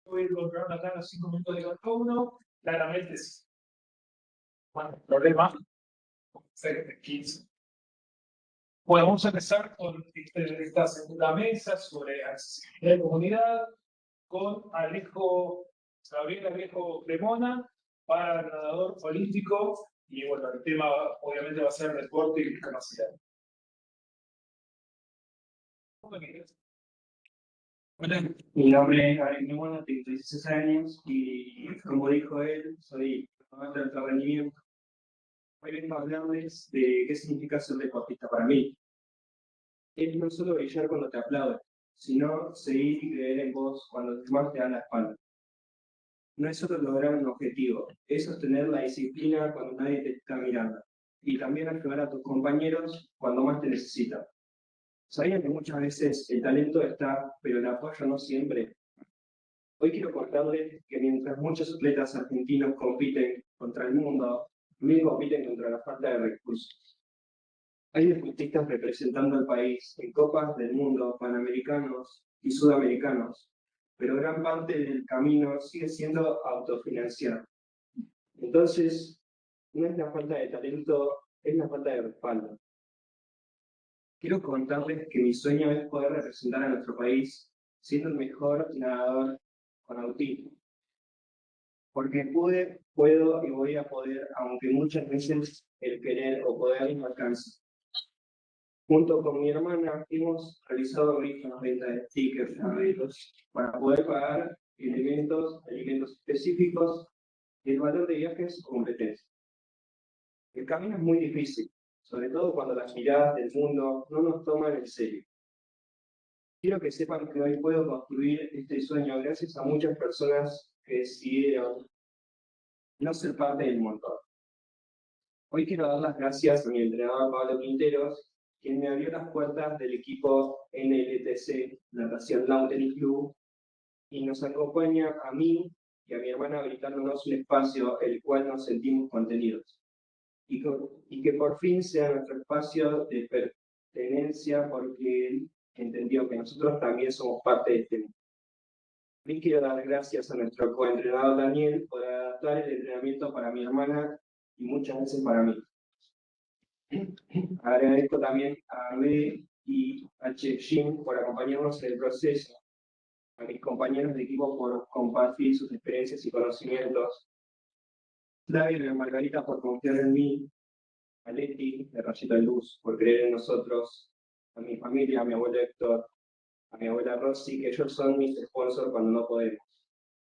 voy a ir controlando acá los 5 minutos de cada uno. Claramente, bueno, problema, 15. Bueno, vamos a empezar con esta segunda mesa sobre accesibilidad de comunidad con Gabriel Alejo Cremona, para nadador olímpico, y bueno, el tema obviamente va a ser deporte y discapacidad. Hola, mi nombre es Gabriel Cremona, tengo 16 años y como dijo él, soy profesor de alto rendimiento. Hoy vengo a hablarles de qué significa ser deportista para mí. Es no solo brillar cuando te aplauden, sino seguir y creer en vos cuando los demás te dan la espalda. No es solo lograr un objetivo, es sostener la disciplina cuando nadie te está mirando y también ayudar a tus compañeros cuando más te necesitan. ¿Sabían que muchas veces el talento está, pero el apoyo no siempre? Hoy quiero contarles que mientras muchos atletas argentinos compiten contra el mundo, también compiten contra la falta de recursos. Hay deportistas representando al país en copas del mundo, panamericanos y sudamericanos, pero gran parte del camino sigue siendo autofinanciado. Entonces, no es la falta de talento, es la falta de respaldo. Quiero contarles que mi sueño es poder representar a nuestro país siendo el mejor nadador con autismo. Porque pude, puedo y voy a poder, aunque muchas veces el querer o poder no alcanza. Junto con mi hermana hemos realizado rifas, venta de stickers, llaveros, para poder pagar alimentos específicos y el valor de viajes o competencias. El camino es muy difícil, sobre todo cuando las miradas del mundo no nos toman en serio. Quiero que sepan que hoy puedo construir este sueño gracias a muchas personas que decidieron no ser parte del montón. Hoy quiero dar las gracias a mi entrenador Pablo Quinteros, quien me abrió las puertas del equipo NLTC, Natación Lawn Tennis Club, y nos acompaña a mí y a mi hermana brindándonos un espacio el cual nos sentimos contenidos. Y que por fin sea nuestro espacio de pertenencia porque él entendió que nosotros también somos parte de este mundo. También quiero dar gracias a nuestro coentrenador Daniel por adaptar el entrenamiento para mi hermana y muchas veces para mí. Agradezco también a B y H. Jim por acompañarnos en el proceso, a mis compañeros de equipo por compartir sus experiencias y conocimientos, Flavia y Margarita por confiar en mí, a Leti de Rayita de Luz por creer en nosotros, a mi familia, a mi abuelo Héctor, a mi abuela Rosy, que ellos son mis sponsors cuando no podemos.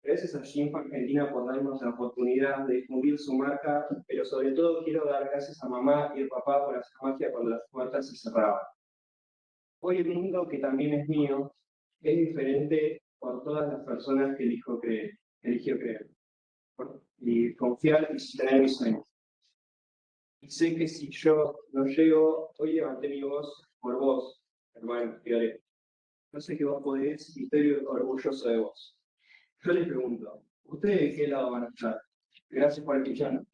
Gracias a Jim Argentina por darnos la oportunidad de difundir su marca, pero sobre todo quiero dar gracias a mamá y al papá por hacer magia cuando las puertas se cerraban. Hoy el mundo, que también es mío, es diferente por todas las personas que eligió creer, y confiar y sostener mis sueños. Y sé que si yo no llego, hoy levanté mi voz por vos, hermano, Fiore. No sé que vos podés y estoy orgulloso de vos. Yo les pregunto, ¿ustedes de qué lado van a estar? Gracias por escucharnos.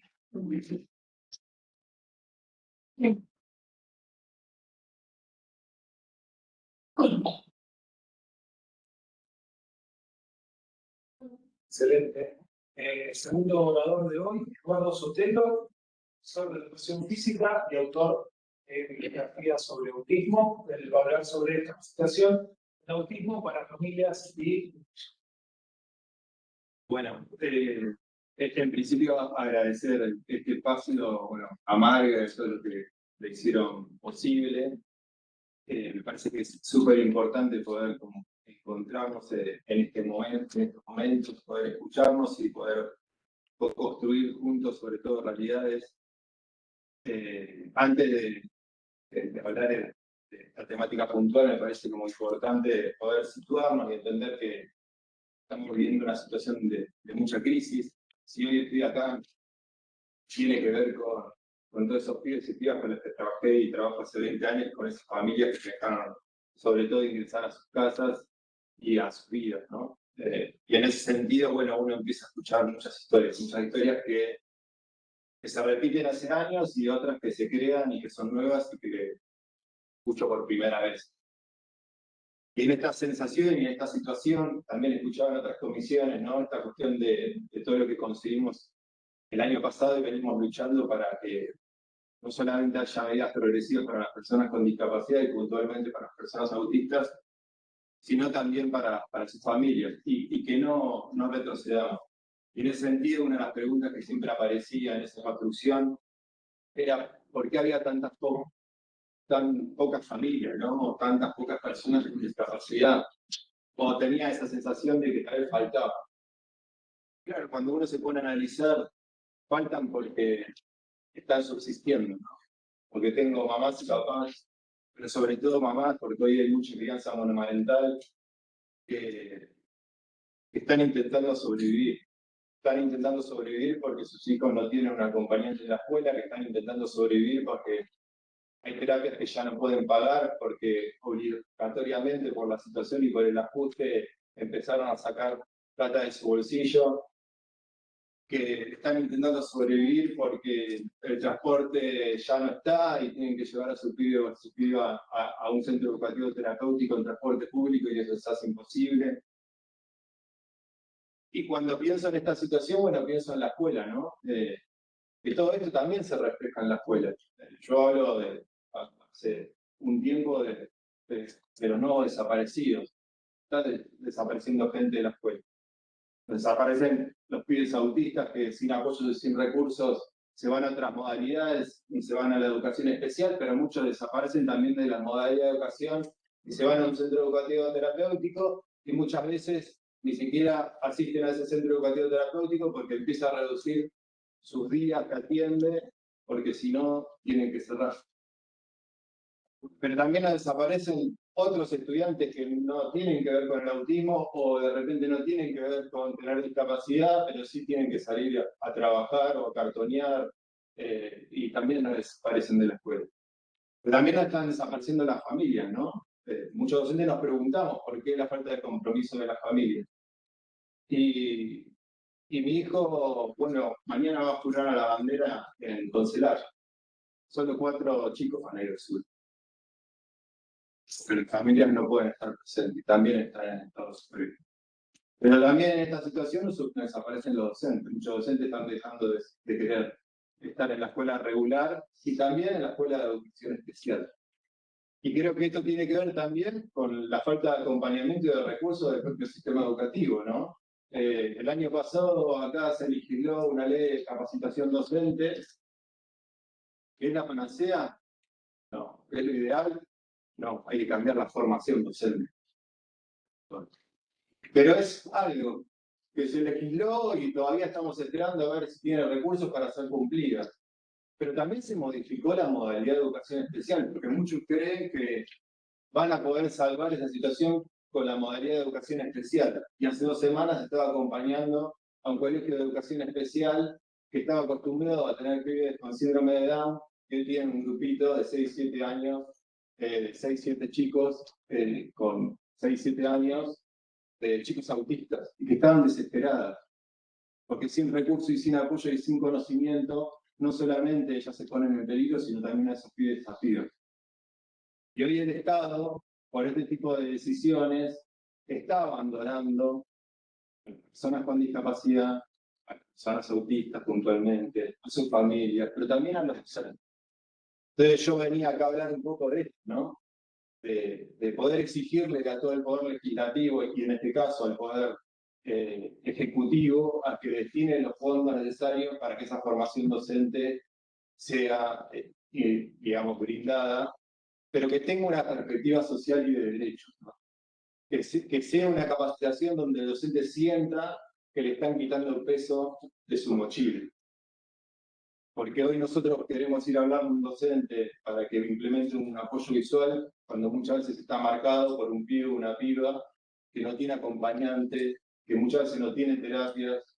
Excelente. Segundo orador de hoy, Eduardo Sotelo, profesor de educación física y autor de bibliografía sobre autismo. Él va a hablar sobre capacitación de autismo para familias y... Bueno, en principio agradecer este espacio, bueno, a Marga, eso es lo que le hicieron posible. Me parece que es súper importante poder como, encontrarnos en estos momentos, poder escucharnos y poder construir juntos, sobre todo, realidades. Antes de hablar de esta temática puntual, me parece como importante poder situarnos y entender que estamos viviendo una situación de mucha crisis. Si hoy estoy acá, tiene que ver con todos esos pibes y pibas con los que trabajé y trabajo hace 20 años, con esas familias que dejaron, sobre todo, ingresar a sus casas y a sus vidas, ¿no? Y en ese sentido, bueno, uno empieza a escuchar muchas historias que se repiten hace años y otras que se crean y que son nuevas y que escucho por primera vez. Y en esta sensación y en esta situación, también escuchaba en otras comisiones, ¿no? Esta cuestión de todo lo que conseguimos el año pasado y venimos luchando para que no solamente haya medidas progresivas para las personas con discapacidad y puntualmente para las personas autistas, sino también para sus familias y que no retrocedamos. Y en ese sentido, una de las preguntas que siempre aparecía en esa construcción era ¿por qué había tan pocas familias, ¿no? O tantas pocas personas con discapacidad? O tenía esa sensación de que tal vez faltaba. Claro, cuando uno se pone a analizar, faltan porque están subsistiendo, ¿no? Porque tengo mamás y papás, pero sobre todo mamás, porque hoy hay mucha crianza monomarental que están intentando sobrevivir. Están intentando sobrevivir porque sus hijos no tienen un acompañante en la escuela, que están intentando sobrevivir porque hay terapias que ya no pueden pagar, porque obligatoriamente por la situación y por el ajuste empezaron a sacar plata de su bolsillo, que están intentando sobrevivir porque el transporte ya no está y tienen que llevar a su pibe o a su piba a un centro educativo terapéutico en transporte público y eso se hace imposible. Y cuando pienso en esta situación, bueno, pienso en la escuela, ¿no? Que todo esto también se refleja en la escuela. Yo hablo de hace un tiempo de los nuevos desaparecidos. Está desapareciendo gente de la escuela. Desaparecen los pibes autistas que sin apoyo y sin recursos se van a otras modalidades y se van a la educación especial, pero muchos desaparecen también de la modalidad de educación y se van a un centro educativo terapéutico y muchas veces ni siquiera asisten a ese centro educativo terapéutico porque empieza a reducir sus días que atiende, porque si no, tienen que cerrar. Pero también desaparecen otros estudiantes que no tienen que ver con el autismo o de repente no tienen que ver con tener discapacidad, pero sí tienen que salir a trabajar o a cartonear y también no desaparecen de la escuela. Pero también están desapareciendo las familias, ¿no? Muchos docentes nos preguntamos por qué la falta de compromiso de las familias. Y mi hijo, bueno, mañana va a jurar a la bandera en Concelar. Solo 4 chicos van a ir al sur. Pero las familias no pueden estar presentes, también están en Estados Unidos. Pero también en esta situación desaparecen los docentes. Muchos docentes están dejando de querer estar en la escuela regular y también en la escuela de educación especial. Y creo que esto tiene que ver también con la falta de acompañamiento y de recursos del propio sistema educativo, ¿no? El año pasado acá se legisló una ley de capacitación docente. ¿Es la panacea? No. ¿Es lo ideal? No, hay que cambiar la formación docente. Pero es algo que se legisló y todavía estamos esperando a ver si tiene recursos para ser cumplida. Pero también se modificó la modalidad de educación especial, porque muchos creen que van a poder salvar esa situación con la modalidad de educación especial. Y hace 2 semanas estaba acompañando a un colegio de educación especial que estaba acostumbrado a tener pibes con síndrome de Down, que tienen un grupito de 6-7 años, 6-7 chicos con 6-7 años, de chicos autistas, y que estaban desesperadas, porque sin recursos y sin apoyo y sin conocimiento, no solamente ellas se ponen en peligro, sino también a esos pibes desafíos. Y hoy el Estado, por este tipo de decisiones, está abandonando a las personas con discapacidad, a las personas autistas puntualmente, a sus familias, pero también a los docentes. Entonces yo venía acá a hablar un poco de esto, ¿no? De poder exigirle a todo el poder legislativo y en este caso al poder ejecutivo a que destine los fondos necesarios para que esa formación docente sea, digamos, brindada, pero que tenga una perspectiva social y de derechos, ¿no? Que sea una capacitación donde el docente sienta que le están quitando el peso de su mochila. Porque hoy nosotros queremos ir a hablar con un docente para que implemente un apoyo visual, cuando muchas veces está marcado por un pibe o una piba que no tiene acompañante, que muchas veces no tiene terapias,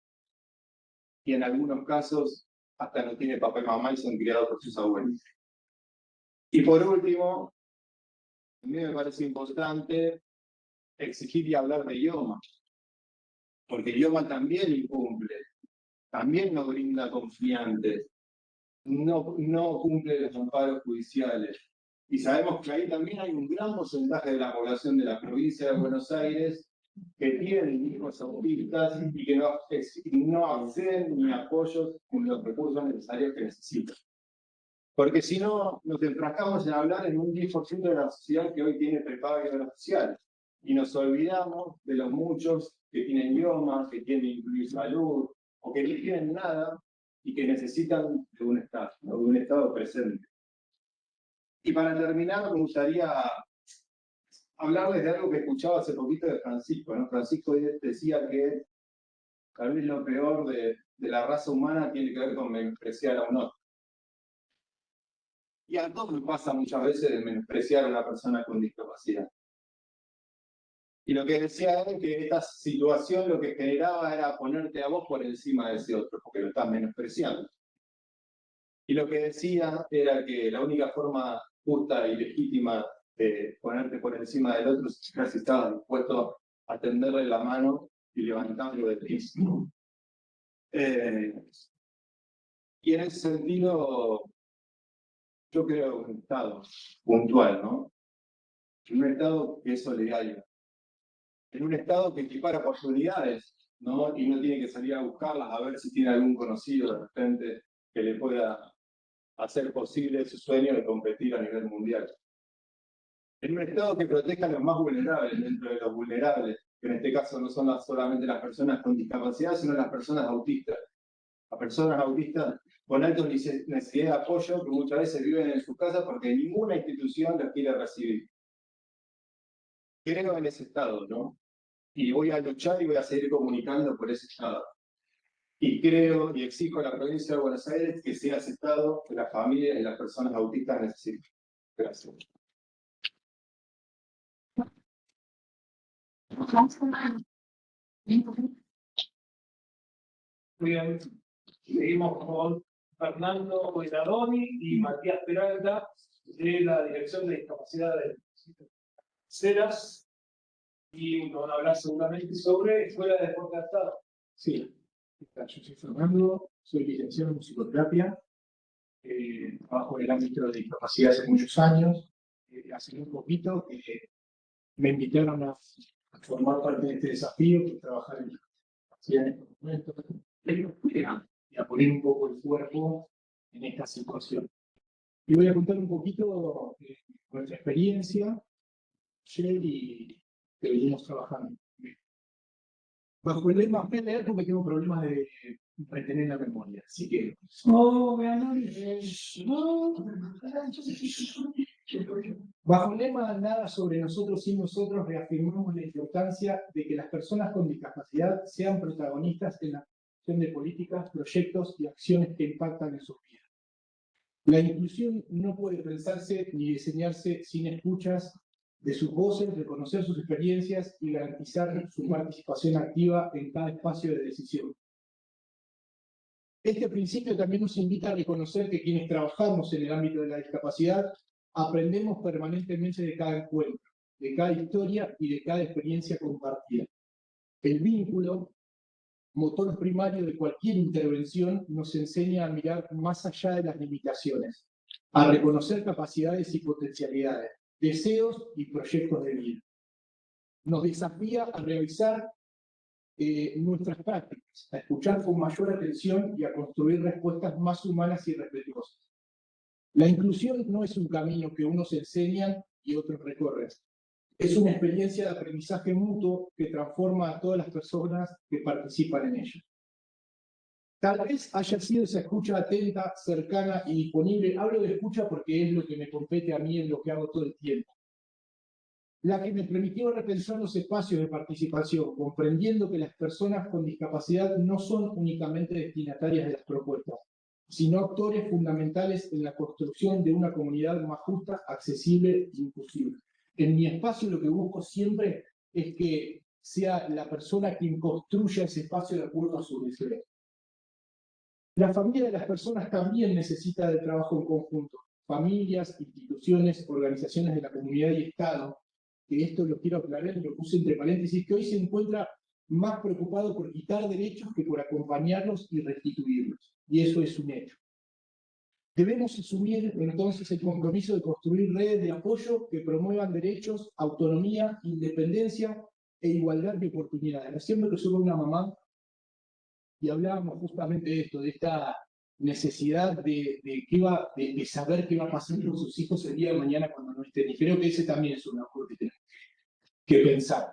y en algunos casos hasta no tiene papá y mamá y son criados por sus abuelos. Y por último, a mí me parece importante exigir y hablar de idioma, porque el idioma también incumple, también nos brinda confiantes. No cumple los amparos judiciales, Y sabemos que ahí también hay un gran porcentaje de la población de la provincia de Buenos Aires que tienen hijos autistas y que no acceden ni apoyos ni los recursos necesarios que necesitan. Porque si no, nos enfrascamos en hablar en un 10% de la sociedad que hoy tiene prepago y obra social. Y nos olvidamos de los muchos que tienen idiomas, que tienen incluir salud, o que no tienen nada y que necesitan de un Estado, ¿no? De un Estado presente. Y para terminar, me gustaría hablarles de algo que escuchaba hace poquito de Francisco, ¿no? Francisco decía que tal vez lo peor de la raza humana tiene que ver con menospreciar a un otro. Y a todos nos pasa muchas veces de menospreciar a una persona con discapacidad. Y lo que decía él es que esta situación lo que generaba era ponerte a vos por encima de ese otro, porque lo estás menospreciando. Y lo que decía era que la única forma justa y legítima de ponerte por encima del otro es si estabas dispuesto a tenderle la mano y levantarlo del piso. Y en ese sentido, yo creo un Estado puntual, ¿no? En un Estado que es solidario. En un Estado que equipara oportunidades, ¿no? Y no tiene que salir a buscarlas a ver si tiene algún conocido de repente que le pueda hacer posible su sueño de competir a nivel mundial. En un Estado que proteja a los más vulnerables dentro de los vulnerables, que en este caso no son solamente las personas con discapacidad, sino las personas autistas. Las personas autistas con alta necesidad de apoyo que muchas veces viven en sus casas porque ninguna institución los quiere recibir. Creo en ese Estado, ¿no? Y voy a luchar y voy a seguir comunicando por ese Estado. Y creo y exijo a la provincia de Buenos Aires que sea ese Estado que las familias y las personas autistas necesitan. Gracias. Bien, seguimos con Fernando Guidadoni y Matías Peralta de la Dirección de Discapacidad de Ceras, y nos van a hablar seguramente sobre Escuela de Deporte Adaptado. Sí, yo soy Fernando, soy licenciado en musicoterapia, trabajo en el ámbito de discapacidad hace muchos años. Hace un poquito me invitaron a formar parte de este desafío, que es trabajar en discapacidad en estos momentos, y a poner un poco el cuerpo en esta situación. Y voy a contar un poquito nuestra experiencia, ayer y que venimos trabajando. Bajo el lema, voy a leer porque tengo problemas de retener la memoria, así que... Bajo el lema Nada sobre nosotros sin nosotros, reafirmamos la importancia de que las personas con discapacidad sean protagonistas en la creación de políticas, proyectos y acciones que impactan en sus vidas. La inclusión no puede pensarse ni diseñarse sin escuchas de sus voces, reconocer sus experiencias y garantizar su participación activa en cada espacio de decisión. Este principio también nos invita a reconocer que quienes trabajamos en el ámbito de la discapacidad aprendemos permanentemente de cada encuentro, de cada historia y de cada experiencia compartida. El vínculo, motor primario de cualquier intervención, nos enseña a mirar más allá de las limitaciones, a reconocer capacidades y potencialidades, deseos y proyectos de vida. Nos desafía a revisar nuestras prácticas, a escuchar con mayor atención y a construir respuestas más humanas y respetuosas. La inclusión no es un camino que unos enseñan y otros recorren. Es una experiencia de aprendizaje mutuo que transforma a todas las personas que participan en ella. Tal vez haya sido esa escucha atenta, cercana y disponible. Hablo de escucha porque es lo que me compete a mí en lo que hago todo el tiempo. La que me permitió repensar los espacios de participación, comprendiendo que las personas con discapacidad no son únicamente destinatarias de las propuestas, sino actores fundamentales en la construcción de una comunidad más justa, accesible e inclusiva. En mi espacio lo que busco siempre es que sea la persona quien construya ese espacio de acuerdo a sus deseos. La familia de las personas también necesita de trabajo en conjunto. Familias, instituciones, organizaciones de la comunidad y Estado, que esto lo quiero aclarar y lo puse entre paréntesis, que hoy se encuentra más preocupado por quitar derechos que por acompañarlos y restituirlos. Y eso es un hecho. Debemos asumir entonces el compromiso de construir redes de apoyo que promuevan derechos, autonomía, independencia e igualdad de oportunidades. Recién me cruzó con una mamá y hablábamos justamente de esto, de esta necesidad de saber qué va a pasar con sus hijos el día de mañana cuando no estén. Y creo que ese también es un aporte que tenemos que pensar.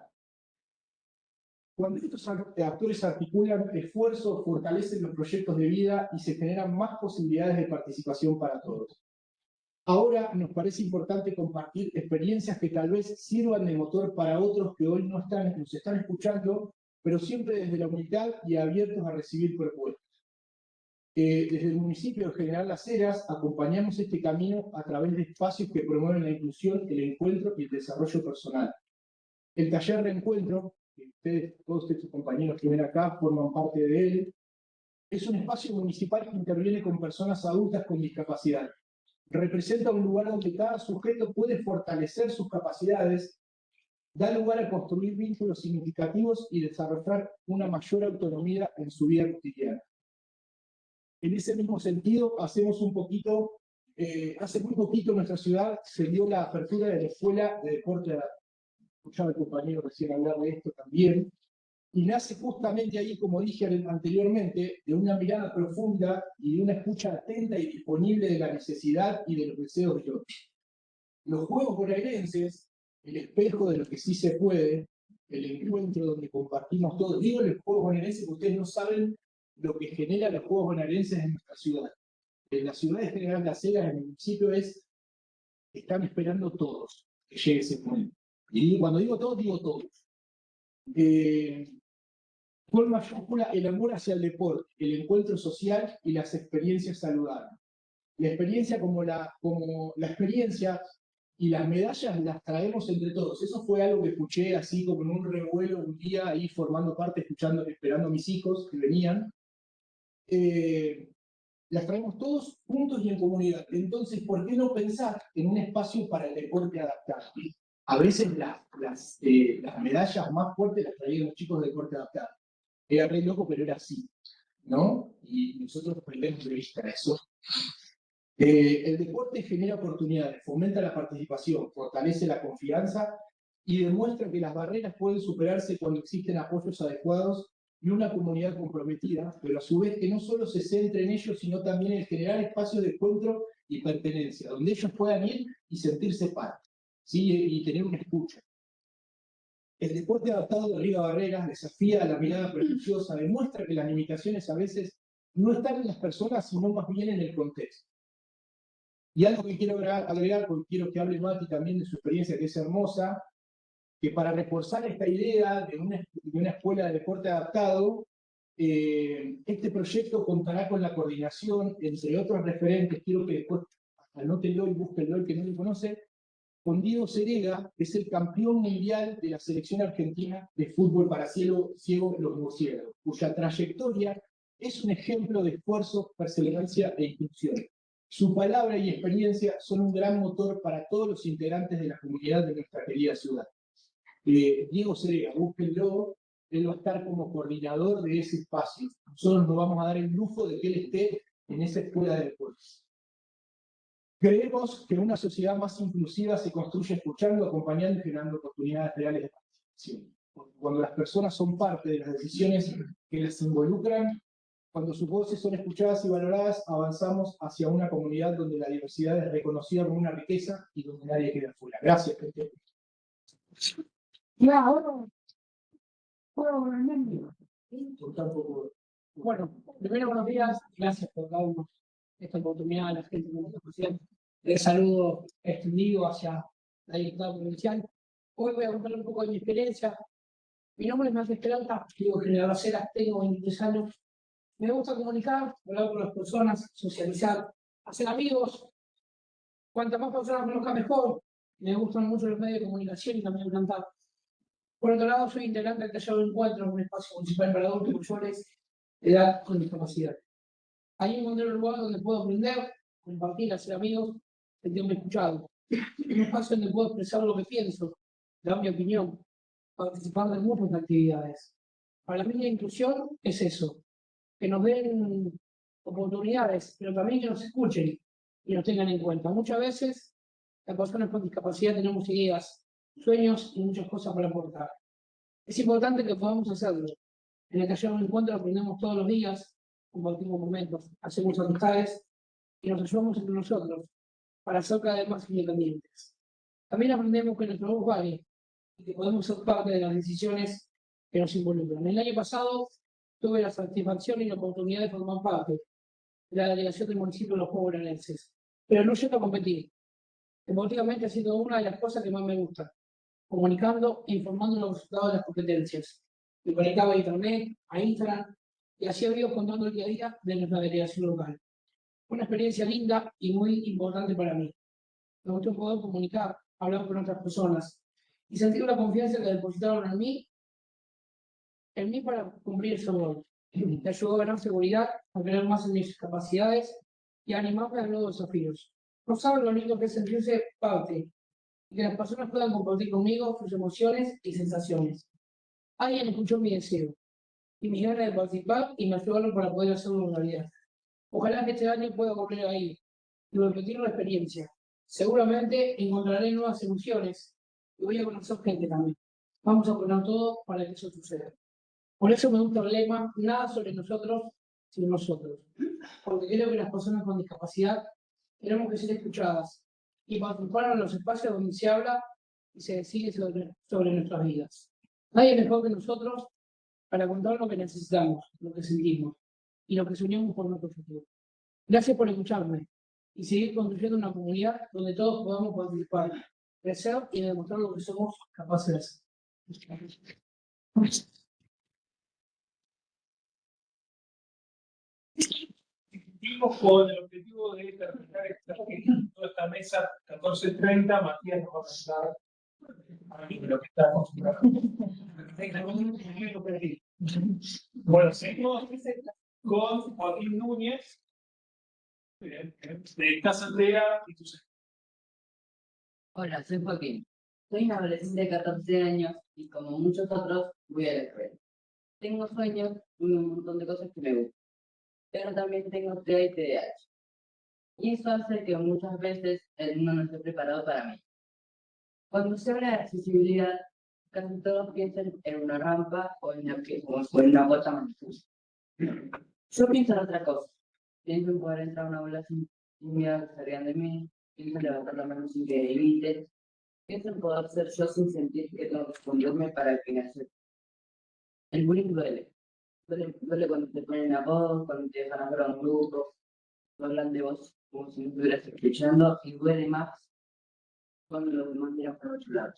Cuando estos actores articulan esfuerzos, fortalecen los proyectos de vida y se generan más posibilidades de participación para todos. Ahora nos parece importante compartir experiencias que tal vez sirvan de motor para otros que hoy nos están escuchando, pero siempre desde la humildad y abiertos a recibir propuestas. Desde el municipio de General Las Heras acompañamos este camino a través de espacios que promueven la inclusión, el encuentro y el desarrollo personal. El taller de encuentro, que todos estos compañeros que ven acá forman parte de él, es un espacio municipal que interviene con personas adultas con discapacidad. Representa un lugar donde cada sujeto puede fortalecer sus capacidades, da lugar a construir vínculos significativos y desarrollar una mayor autonomía en su vida cotidiana. En ese mismo sentido, hacemos un poquito, hace muy poquito en nuestra ciudad se dio la apertura de la Escuela de Deporte. Escuchaba el compañero recién hablar de esto también, y nace justamente ahí, como dije anteriormente, de una mirada profunda y de una escucha atenta y disponible de la necesidad y de los deseos de otros. Los juegos bonaerenses, el espejo de lo que sí se puede, el encuentro donde compartimos todo. Digo los juegos bonaerenses porque ustedes no saben lo que genera los juegos bonaerenses en nuestra ciudad. En la ciudad de General Las Heras, en el municipio, están esperando todos que llegue ese momento. Y cuando digo todos, digo todos. Con mayúscula, el amor hacia el deporte, el encuentro social y las experiencias saludables. La experiencia como la experiencia y las medallas las traemos entre todos. Eso fue algo que escuché así como en un revuelo un día ahí formando parte, esperando a mis hijos que venían. Las traemos todos juntos y en comunidad. Entonces, ¿por qué no pensar en un espacio para el deporte adaptado? A veces las medallas más fuertes las traían los chicos de deporte adaptado. Era re loco, pero era así, ¿no? Y nosotros perdemos de vista eso. El deporte genera oportunidades, fomenta la participación, fortalece la confianza y demuestra que las barreras pueden superarse cuando existen apoyos adecuados y una comunidad comprometida, pero a su vez que no solo se centre en ellos, sino también en generar espacios de encuentro y pertenencia, donde ellos puedan ir y sentirse parte, ¿sí? Y tener una escucha. El deporte adaptado derriba barreras, desafía la mirada prejuiciosa, demuestra que las limitaciones a veces no están en las personas, sino más bien en el contexto. Y algo que quiero agregar, porque quiero que hable Mati también de su experiencia, que es hermosa, que para reforzar esta idea de una escuela de deporte adaptado, este proyecto contará con la coordinación, entre otros referentes, quiero que después anótenlo y búsquenlo el que no lo conoce, con Diego Serega, que es el campeón mundial de la selección argentina de fútbol para ciegos los murciélagos, cuya trayectoria es un ejemplo de esfuerzo, perseverancia e inclusión. Su palabra y experiencia son un gran motor para todos los integrantes de la comunidad de nuestra querida ciudad. Diego Serega, búsquenlo, él va a estar como coordinador de ese espacio. Nosotros nos vamos a dar el lujo de que él esté en esa escuela de deportes. Creemos que una sociedad más inclusiva se construye escuchando, acompañando y generando oportunidades reales de participación. Cuando las personas son parte de las decisiones que las involucran, cuando sus voces son escuchadas y valoradas, avanzamos hacia una comunidad donde la diversidad es reconocida como una riqueza y donde nadie queda fuera. Gracias, gente. Bueno, primero buenos días, gracias por darnos esta oportunidad a la gente con discapacidad. Les saludo extendido hacia la diputada provincial. Hoy voy a contar un poco de mi experiencia. Mi nombre es Manuel Esperanza, vivo en General Las Heras, tengo 23 años. Me gusta comunicar, hablar con las personas, socializar, hacer amigos. Cuantas más personas conozca mejor. Me gustan mucho los medios de comunicación y también cantar. Por otro lado, soy integrante del taller de encuentro en un espacio municipal para adultos mayores de edad con discapacidad. Ahí encontré un lugar donde puedo aprender, compartir, hacer amigos, sentirme escuchado. Un espacio donde puedo expresar lo que pienso, dar mi opinión, participar de muchas actividades. Para mí la inclusión es eso, que nos den oportunidades, pero también que nos escuchen, y nos tengan en cuenta. Muchas veces, las personas con discapacidad tenemos ideas, sueños y muchas cosas para aportar. Es importante que podamos hacerlo. En el taller de encuentro aprendemos todos los días, compartimos momentos, hacemos amistades y nos ayudamos entre nosotros para ser cada vez más independientes. También aprendemos que nuestro voz vale y que podemos ser parte de las decisiones que nos involucran. El año pasado tuve la satisfacción y la oportunidad de formar parte de la delegación del municipio de los Juegos Bonaerenses, pero no yendo a competir. Deportivamente ha sido una de las cosas que más me gusta, comunicando e informando los resultados de las competencias. Me conectaba a internet, a Instagram, y así había contando el día a día de nuestra delegación local. Fue una experiencia linda y muy importante para mí. Me gustó poder comunicar, hablar con otras personas y sentir la confianza que depositaron en mí para cumplir ese rol. Me ayudó a ganar seguridad, a creer más en mis capacidades y a animarme a nuevos desafíos. No saben lo lindo que es sentirse parte y que las personas puedan compartir conmigo sus emociones y sensaciones. Alguien escuchó mi deseo y mis ganas de participar y me ayudaron para poder hacerlo realidad. Ojalá que este año pueda volver ahí y repetir la experiencia. Seguramente encontraré nuevas emociones y voy a conocer gente también. Vamos a poner todo para que eso suceda. Por eso me gusta el lema, nada sobre nosotros, sino nosotros. Porque creo que las personas con discapacidad tenemos que ser escuchadas y participar en los espacios donde se habla y se decide sobre nuestras vidas. Nadie mejor que nosotros para contar lo que necesitamos, lo que sentimos y lo que soñamos por nuestro futuro. Gracias por escucharme y seguir construyendo una comunidad donde todos podamos participar, crecer y demostrar lo que somos capaces de hacer. Cumplimos con el objetivo de terminar esta mesa 14:30. Matías nos va a contar a mí lo que está acostumbrado. Bueno, seguimos con Joaquín Núñez, de Casa Andrea y tu. Hola, soy Joaquín. Soy un adolescente de 14 años y como muchos otros voy a la escuela. Tengo sueños y un montón de cosas que me gustan, pero también tengo TEA y TDAH. Y eso hace que muchas veces el mundo no esté preparado para mí. Cuando se habla de accesibilidad, casi todos piensan en una rampa o en una bota manifiesta. Yo pienso en otra cosa. Pienso en poder entrar a una aula sin miedo a que salgan de mí, pienso en levantar la mano sin que me eviten, pienso en poder ser yo sin sentir que tengo que esconderme para que me acepten. El bullying duele. Duele cuando te ponen a voz, cuando te dejan hablar a un grupo, hablan de vos como si no estuvieras escuchando, y duele más cuando los demás miran por otro lado.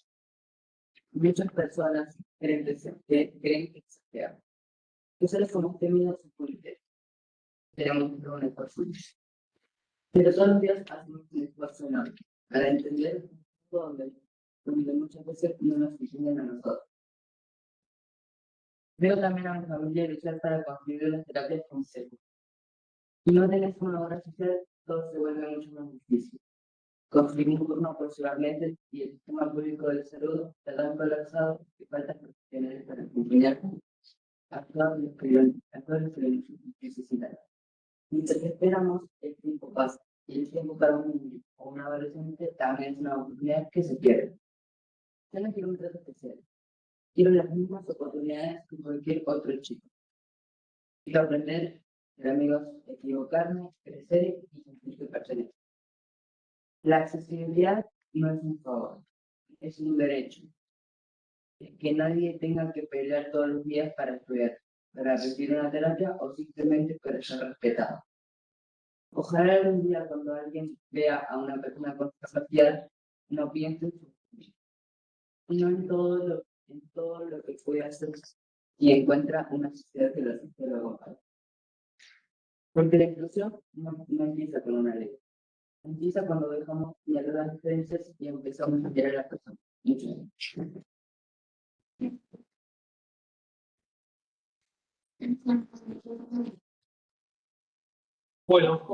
Muchas personas creen que exageran. Que solo somos temidos y fuertes. Tenemos un esfuerzo. Pero todos los días hacemos un esfuerzo enorme para entender donde muchas veces no nos entienden a nosotros. Veo también a mi familia luchar para construir las terapias con seguros. Si no tenés una obra social, todo se vuelve mucho más difícil. Conseguir un turno por llevar meses y el sistema público de salud está tan colapsado que faltan profesionales para acompañar a todos los que lo necesitan. Mientras esperamos, el tiempo pasa y el tiempo para un niño o un adolescente también es una oportunidad que se pierde. Yo no quiero un trato especial. Quiero las mismas oportunidades que cualquier otro chico. Quiero aprender, ser amigos, equivocarme, crecer y sentir que pertenezco. La accesibilidad no es un favor, es un derecho. Es que nadie tenga que pelear todos los días para estudiar, para recibir una terapia o simplemente para ser respetado. Ojalá algún día cuando alguien vea a una persona con discapacidad no piense en su vida, sino en todo lo que puede hacer y encuentra una sociedad que lo acompañe. Porque la inclusión no empieza con una ley. Empieza cuando dejamos de hablar las diferencias y empezamos a mirar a las personas. Muchas gracias. Bueno,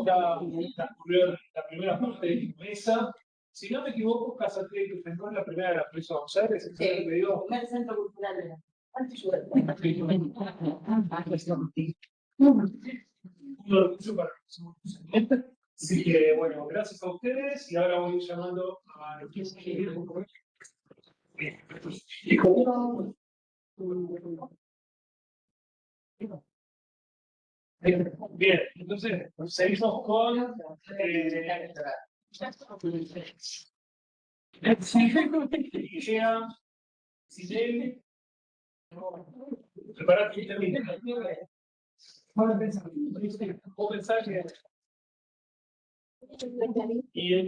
transcurrió la primera parte de mi mesa. Si no me equivoco, Casa Andrea y tu Fenor es la primera de la provincia de Buenos Aires. ¿Es eso lo que digo? El centro cultural de la Un orgullo para nosotros. Así que, bueno, gracias a ustedes y ahora voy llamando a los que Bien, entonces seguimos con Igea, Sidel. Preparate y termina. Vos pensás que y el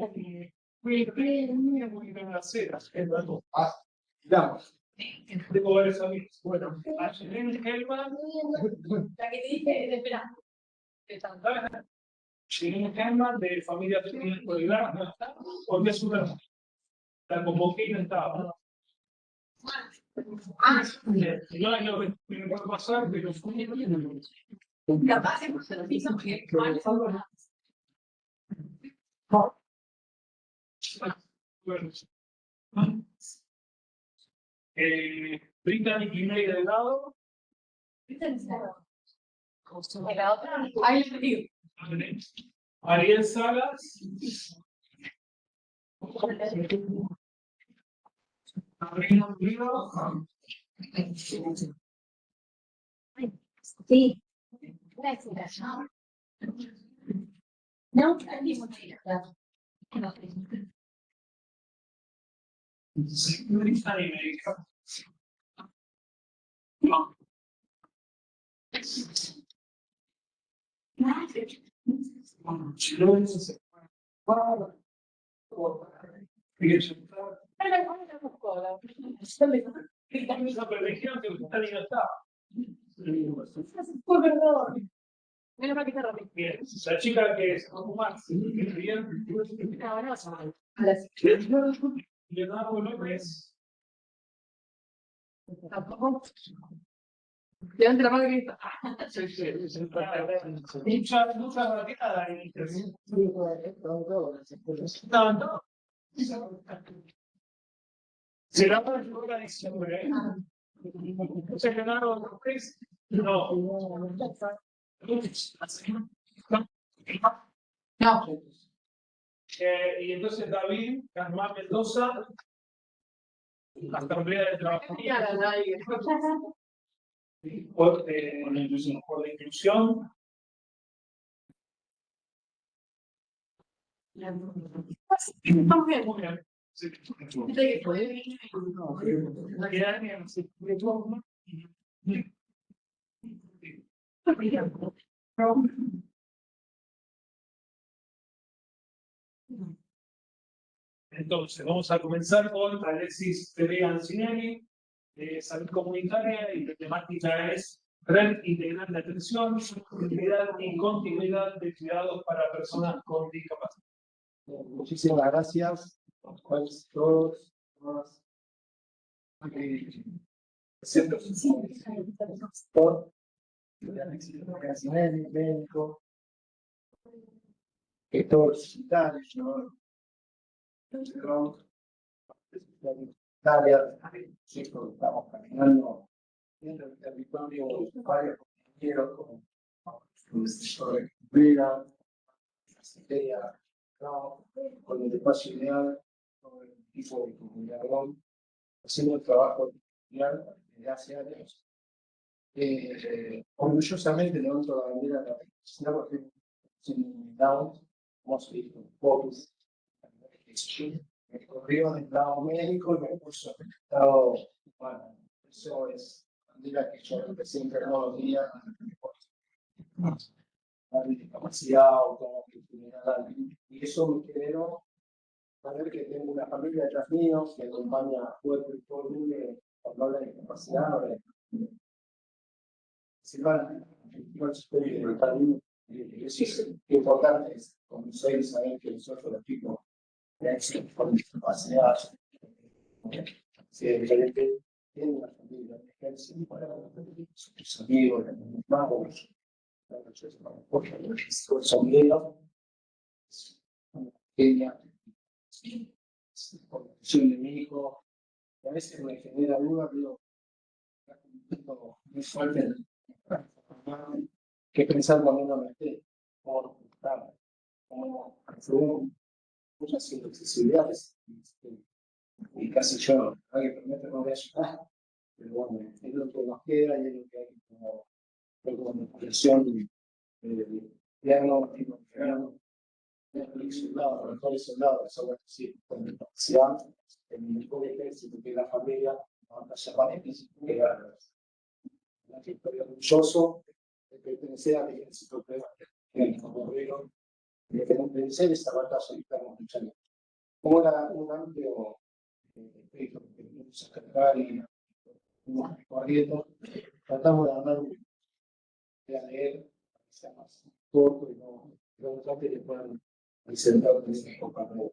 Digamos. tengo varios amigos. Bueno, a Shirin Hellman, La que te dije, espera. Shirin Hellman de Familia Popular, no está, porque es una. La convoqué y no estaba. No es lo que me puede pasar, pero Capaz se nos hizo que bueno. Brittany Guiney Delgado. la otra. Ahí le digo. Ariel Salas. Sabrina Río. Sí. Gracias. No, Brittany me dijo. No. Esa previsión que usted no está. Fue perdón. Menos mal que está rápido. Bien, la chica que es Max, bien. Leonardo López. Tampoco. Levante la mano que está. Mucha rateada ahí. No. Será para el de diciembre. Entonces, Leonardo López. No. No. Y entonces David, Carmán Mendoza, Asamblea de Trabajadores por la inclusión. Estamos bien. Muy bien. Sí. Entonces, vamos a comenzar con Alexis Perea Ancinelli, de salud comunitaria, y la temática es red integral de atención, sostenibilidad y continuidad de cuidados para personas con discapacidad. Muchísimas gracias a todos. Por médico, gestor sanitario, estamos caminando en el territorio varios compañeros como el sector de Cabrera, la Secretaría, con el espacio ideal, con el equipo de comunidad haciendo el trabajo social desde hace años. Orgullosamente levanto la bandera de la felicidad porque sin Down hemos visto focus el correo del lado médico y el recurso del estado humano. Eso es la bandera que yo represento todos los días la discapacidad autoconstitucional y eso me generó saber que tengo una familia detrás mío que acompaña fuerte y todo el mundo cuando habla de discapacidad. Silvana, es importante conocer y saber que nosotros los chicos con discapacidad diferente tienen una familia, sus amigos, los magos, los amigos, una pequeña condición de mi hijo, a veces me genera duda, pero muy fuerte que pensar cuando uno no esté, cómo según muchas inaccesibilidades. Y casi yo, hay que prometer no voy a ayudar, pero bueno, es lo que nos queda y es lo que hay como manipulación diagnóstico, soldado, mejores soldados, algo así, con discapacidad, en el ejército, que la familia, la batalla paréntesis, que era la que estoy orgulloso de pertenecer al ejército peruano, de vencer esta batalla que estamos luchando. Como era un amplio espectro que vamos a cargar y unos recorridos, tratamos de hablar, de leer, para que sea más corto y no trate de puedan presentar en esta compañía.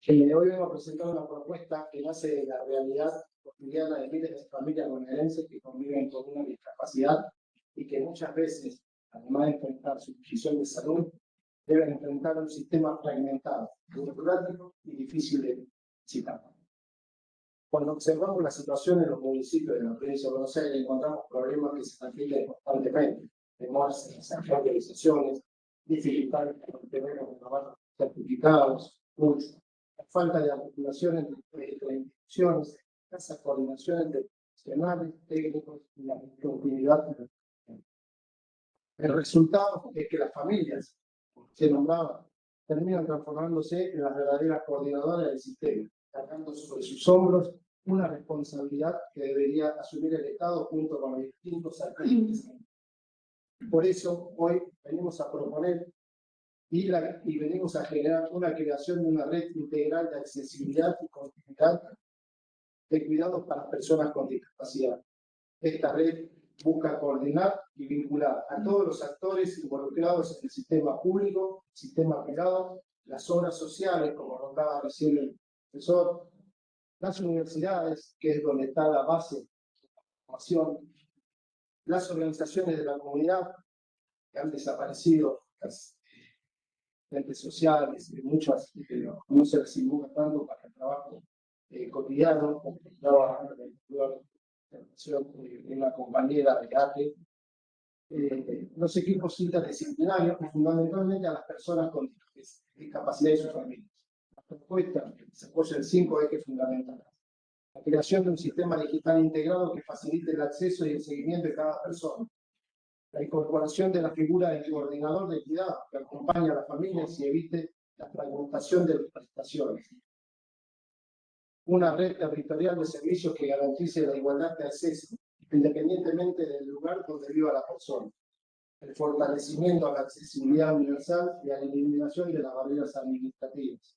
Hoy vengo a presentar una propuesta que nace de la realidad cotidiana de miles de familias bonaerenses que conviven con una discapacidad y que muchas veces, además de enfrentar su condición de salud, deben enfrentar un sistema fragmentado, burocrático y difícil de citar. Cuando observamos la situación en los municipios de la provincia de Buenos Aires, encontramos problemas que se repiten constantemente: demoras en las actualizaciones, dificultades para obtener o renovar certificados, la falta de articulación entre instituciones, escasa coordinación entre profesionales, técnicos y la continuidad. El resultado es que las familias que nombraban terminan transformándose en las verdaderas coordinadoras del sistema, cargando sobre sus hombros una responsabilidad que debería asumir el Estado junto con los distintos actores. Por eso hoy venimos a proponer y venimos a generar una creación de una red integral de accesibilidad y continuidad de cuidados para personas con discapacidad. Esta red busca coordinar y vincular a todos los actores involucrados en el sistema público, el sistema privado, las obras sociales, como nombraba recién el profesor, las universidades, que es donde está la base de la formación, las organizaciones de la comunidad, que han desaparecido, las entes sociales, muchas no se les invoca tanto para el trabajo cotidiano, como trabaja en una compañera de arte, los equipos interdisciplinarios, y fundamentalmente a las personas con discapacidad y sus familias. La propuesta se apoya en 5 ejes fundamentales: la creación de un sistema digital integrado que facilite el acceso y el seguimiento de cada persona, la incorporación de la figura del coordinador de cuidado que acompaña a las familias y evite la fragmentación de las prestaciones, una red territorial de servicios que garantice la igualdad de acceso, independientemente del lugar donde viva la persona, el fortalecimiento a la accesibilidad universal y a la eliminación de las barreras administrativas,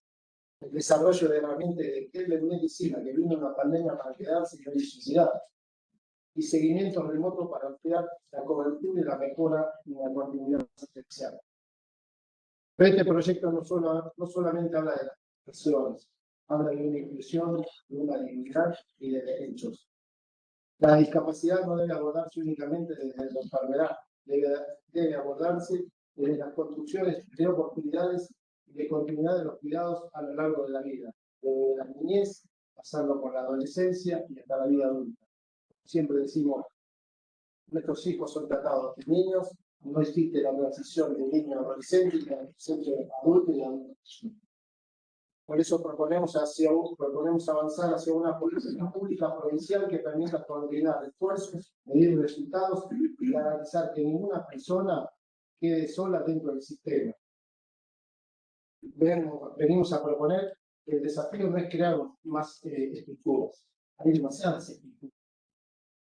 el desarrollo de herramientas de telemedicina que vino en la pandemia para quedarse y no suicidar, y seguimiento remoto para ampliar la cobertura y la mejora en la continuidad asistencial. Pero este proyecto no solamente habla de las personas, habla de una inclusión, de una dignidad y de derechos. La discapacidad no debe abordarse únicamente desde la enfermedad, debe abordarse desde las construcciones de oportunidades y de continuidad de los cuidados a lo largo de la vida, desde la niñez, pasando por la adolescencia y hasta la vida adulta. Siempre decimos, nuestros hijos son tratados de niños, no existe la transición de niño a adolescente y de adolescente a adulto y adulto. Por eso proponemos avanzar hacia una política pública provincial que permita coordinar esfuerzos, medir resultados y garantizar que ninguna persona quede sola dentro del sistema. Venimos a proponer que el desafío no es crear más estructuras, hay demasiadas estructuras.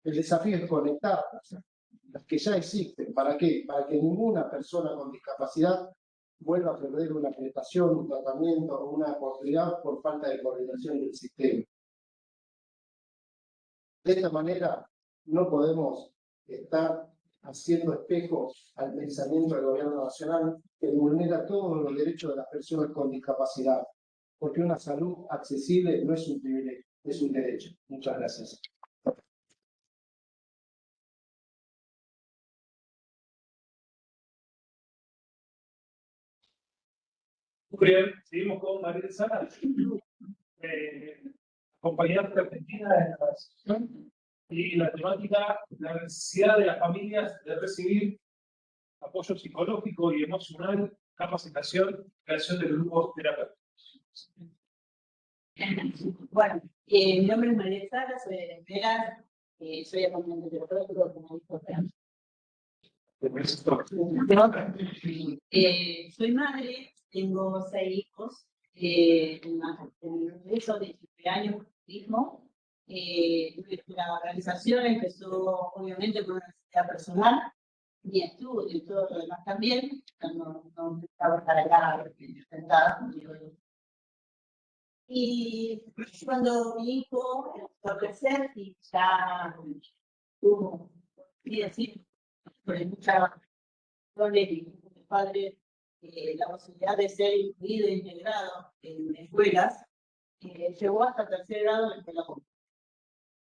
El desafío es conectarlas, las que ya existen. ¿Para qué? Para que ninguna persona con discapacidad vuelva a perder una prestación, un tratamiento o una oportunidad por falta de coordinación del sistema. De esta manera, no podemos estar haciendo espejo al pensamiento del gobierno nacional que vulnera todos los derechos de las personas con discapacidad, porque una salud accesible no es un privilegio, es un derecho. Muchas gracias. Muy bien, seguimos con María Sara, acompañante argentina de la sesión, y la temática, la necesidad de las familias de recibir apoyo psicológico y emocional capacitación, creación de grupos terapéuticos. Bueno, mi nombre es María Sara, soy de Vegas, soy acompañante terapéutico, como dijo Fran. Soy madre, tengo 6 hijos, en el proceso de 19 años mismo. La organización empezó obviamente con una necesidad personal, mi estudio y todo lo demás también, no estaba estar acá sentada. Y cuando mi hijo empezó a crecer y ya tuvo, y decir, por muchas razones y mis padres, la posibilidad de ser incluido e integrado en escuelas, llegó hasta 3er grado en escuela pública.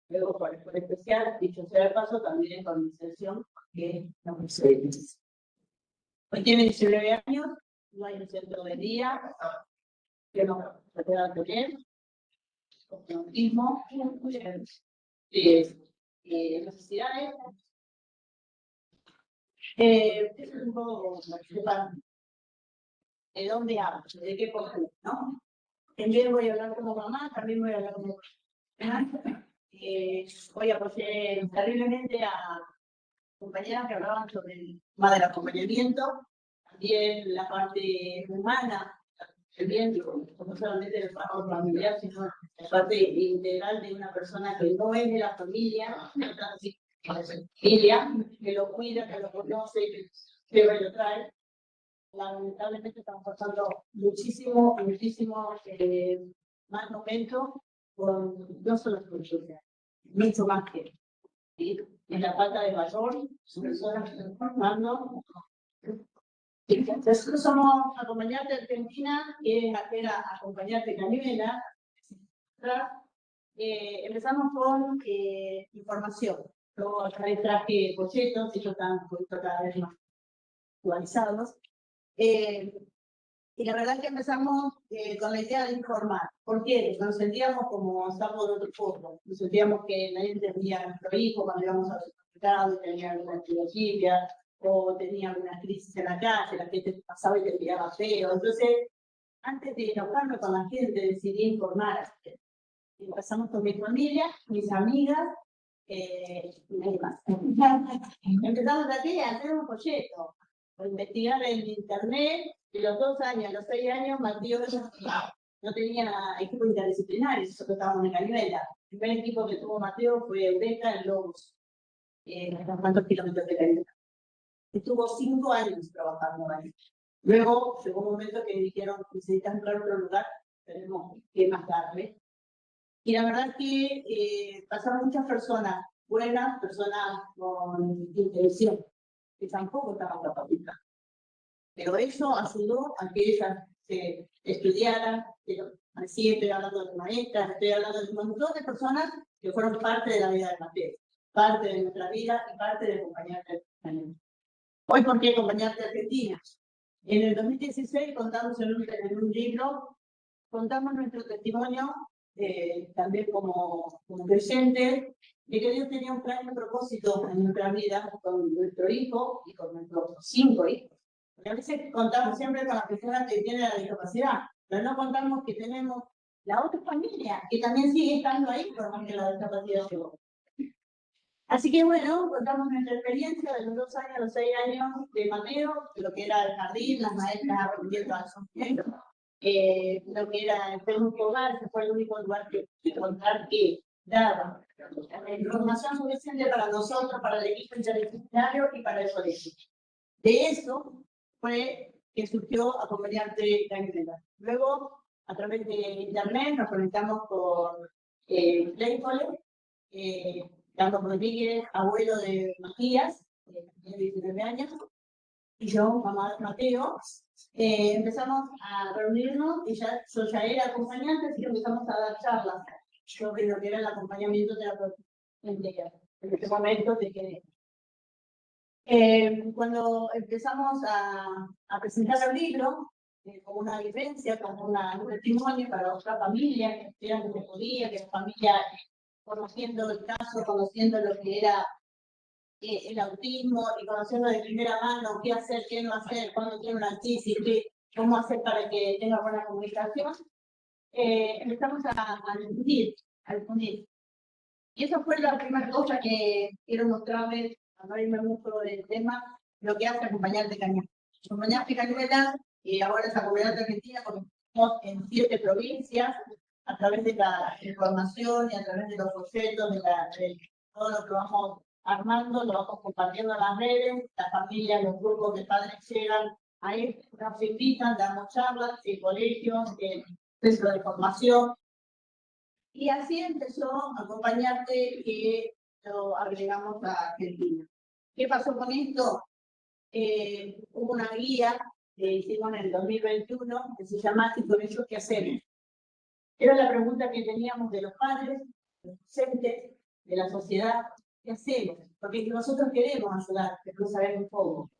Luego, por escuela especial, dicho sea de paso, también con inserción, que no sé. Hoy tiene 19 años, no hay un centro de día, que no se pueda tener, con autismo, necesidades. Es un poco de dónde hablo, de qué postura, ¿no? También voy a hablar como mamá, también voy a hablar como hoy apoyé terriblemente a compañeras que hablaban sobre el tema del acompañamiento, también la parte humana, también, no solamente el trabajo familiar, sino la parte integral de una persona que no es de la familia, que lo cuida, que lo conoce, que lo trae. Lamentablemente estamos pasando muchísimo más momentos con no solo social, mucho más que ¿sí? En la falta de valor, personas que están formando. Nosotros somos acompañante argentina, que era acompañante canimena. Empezamos con información. Luego otra vez traje folletos, ellos están un poquito cada vez más actualizados. Y la verdad es que empezamos con la idea de informar. ¿Por qué? Nos sentíamos como sapos de otro pozo. Nos sentíamos que nadie entendía a nuestro hijo cuando íbamos al supermercado y tenía alguna epidemia o tenía alguna crisis en la calle, la gente pasaba y te miraba feo. Entonces, antes de enojarme con la gente, decidí informar. Empezamos con mi familia, mis amigas, y nadie más. Empezamos aquí a hacer un folleto, a investigar en internet. De los 2 años a los 6 años, Mateo no tenía equipo interdisciplinario, nosotros estábamos en Canivela. El primer equipo que tuvo Mateo fue Eureka en Lobos, unos cuantos kilómetros de Canivela. Estuvo 5 años trabajando ahí. Luego llegó un momento que dijeron, necesitan entrar a otro lugar, tenemos que más darle. Y la verdad es que pasaron muchas personas buenas, personas con intención, que tampoco estaban capacitadas. Pero eso ayudó a que ellas se estudiaran, así estoy hablando de maestras, estoy hablando de un montón de personas que fueron parte de la vida de Mateo, parte de nuestra vida y parte de acompañarte argentina. Hoy, ¿por qué acompañarte argentina? En el 2016 contamos en un libro, contamos nuestro testimonio, también como creyentes, de que Dios tenía un plan y un propósito en nuestra vida con nuestro hijo y con nuestros 5 hijos. Porque a veces contamos siempre con las personas que tienen la discapacidad, pero no contamos que tenemos la otra familia que también sigue estando ahí por más que la discapacidad llegó. Así que bueno, contamos nuestra experiencia de los 2 años a los 6 años de Mateo, lo que era el jardín, las maestras aprendiendo a sonreír, lo que era el único hogar, que fue el único lugar que encontrar que daba información suficiente para nosotros, para el equipo interdisciplinario y para el colegio. De eso fue que surgió Acompañante Canimena. Luego, a través de internet, nos conectamos con Playcole, Carlos Rodríguez, abuelo de Matías, tiene 19 años, y yo, mamá de Mateo. Empezamos a reunirnos y yo ya era acompañante, así que empezamos a dar charlas. Yo creo lo que era el acompañamiento terapéutico. En este momento te quedé. Cuando empezamos a presentar el libro, como una vivencia, como un testimonio para otra familia, que vieran que se podía, que la familia, conociendo el caso, conociendo lo que era el autismo y conociendo de primera mano qué hacer, qué no hacer, cuándo tiene una crisis, cómo hacer para que tenga buena comunicación, empezamos a difundir. Y eso fue la primera cosa que quiero mostrarles, a no irme mucho del tema, lo que hace Acompañarte Cañuelas. Acompañarte Cañuelas, y ahora es Acompañarte Argentina, porque estamos en 7 provincias, a través de la información y a través de los folletos, de todo lo que vamos armando, lo vamos compartiendo en las redes, las familias, los grupos de padres llegan, ahí nos invitan, damos charlas en colegios, en centros de formación. Y así empezó Acompañarte, que lo agregamos a Argentina. ¿Qué pasó con esto? Hubo una guía que hicimos en el 2021 que se llama ¿Y con ellos qué hacemos? Era la pregunta que teníamos de los padres, de los docentes, de la sociedad, ¿qué hacemos? Porque nosotros queremos ayudar, pero no sabemos cómo.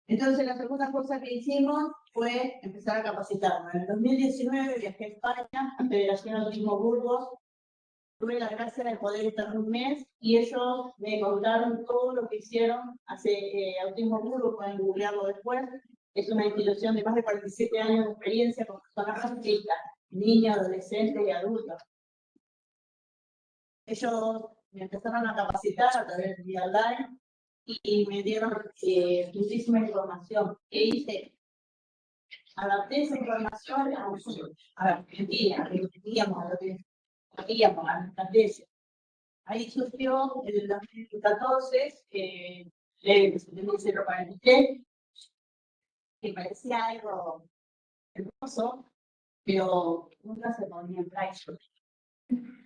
Entonces, la segunda cosa que hicimos fue empezar a capacitarnos. En el 2019 viajé a España, a Federación Autismo Burgos. Tuve la gracia de poder estar un mes y ellos me contaron todo lo que hicieron hace Autismo Burgos, pueden googlearlo después. Es una institución de más de 47 años de experiencia con personas autistas, niños, adolescentes y adultos. Ellos me empezaron a capacitar a través de vía online y me dieron muchísima información. ¿Qué hice? Adapté esa información a nosotros, a la Argentina, a lo que queríamos, a lo que hacíamos, a nuestras leyes. Ahí surgió en el 2014 el 043, que parecía algo hermoso, pero nunca se ponía en práctica.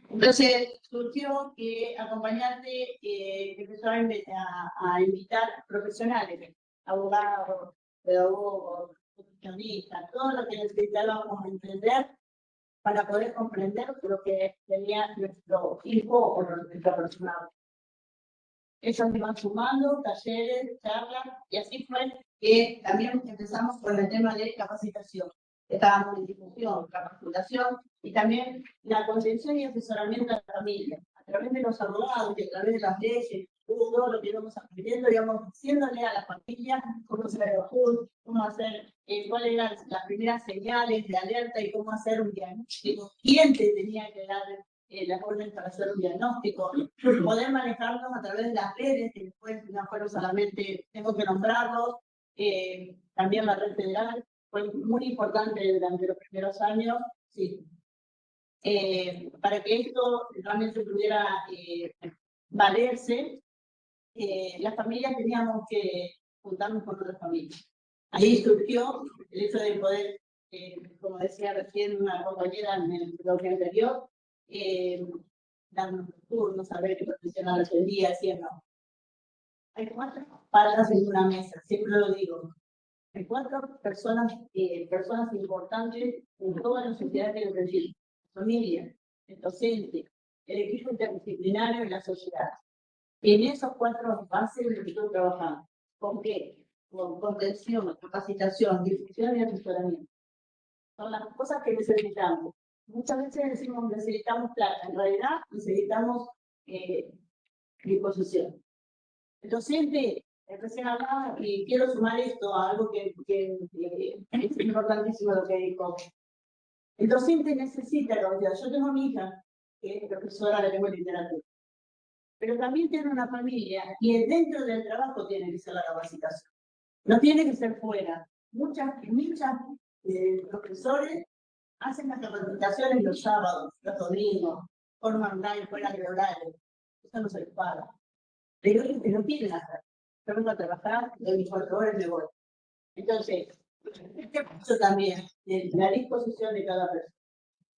Entonces surgió que Acompañarte empezó a invitar profesionales, abogados, pedagogos, nutricionistas, todo lo que necesitábamos entender para poder comprender lo que tenía nuestro hijo o nuestra persona. Ellos iban sumando talleres, charlas, y así fue que también empezamos con el tema de capacitación. Estábamos en discusión, capacitación y también la contención y asesoramiento a la familia, a través de los abogados y a través de las leyes, todo lo que íbamos aprendiendo, íbamos diciéndole a la familia cómo hacer el HUD, cómo hacer, cuáles eran las primeras señales de alerta y cómo hacer un diagnóstico, quién te tenía que dar las órdenes para hacer un diagnóstico, poder manejarnos a través de las redes, que después no fueron solamente, tengo que nombrarlos, también la red federal, fue muy importante durante los primeros años, sí. Para que esto realmente pudiera valerse, las familias teníamos que juntarnos con otras familias. Ahí surgió el hecho de poder, como decía recién una compañera en el bloque anterior, darnos turnos, saber qué profesionales el día, haciendo. Hay 4 patas en una mesa, siempre lo digo. Hay 4 personas importantes en toda la sociedad que lo requiere. La familia, el docente, el equipo interdisciplinario y la sociedad. En esos 4 bases de lo que estoy trabajando. ¿Con qué? Con contención, capacitación, difusión y asesoramiento. Son las cosas que necesitamos. Muchas veces decimos necesitamos plata, en realidad necesitamos disposición. El docente, recién hablaba, y quiero sumar esto a algo que es importantísimo lo que dijo. El docente necesita capacidad. Yo tengo a mi hija, que es profesora de lengua y literatura, pero también tiene una familia y dentro del trabajo tiene que ser la capacitación. No tiene que ser fuera. Muchas profesores hacen las capacitaciones los sábados, los domingos, forma online, fuera de horario. Eso no se les paga. Pero ellos no tienen que hacer. Yo vengo a trabajar, doy mis 4 horas y me voy. Entonces, este paso también de la disposición de cada persona.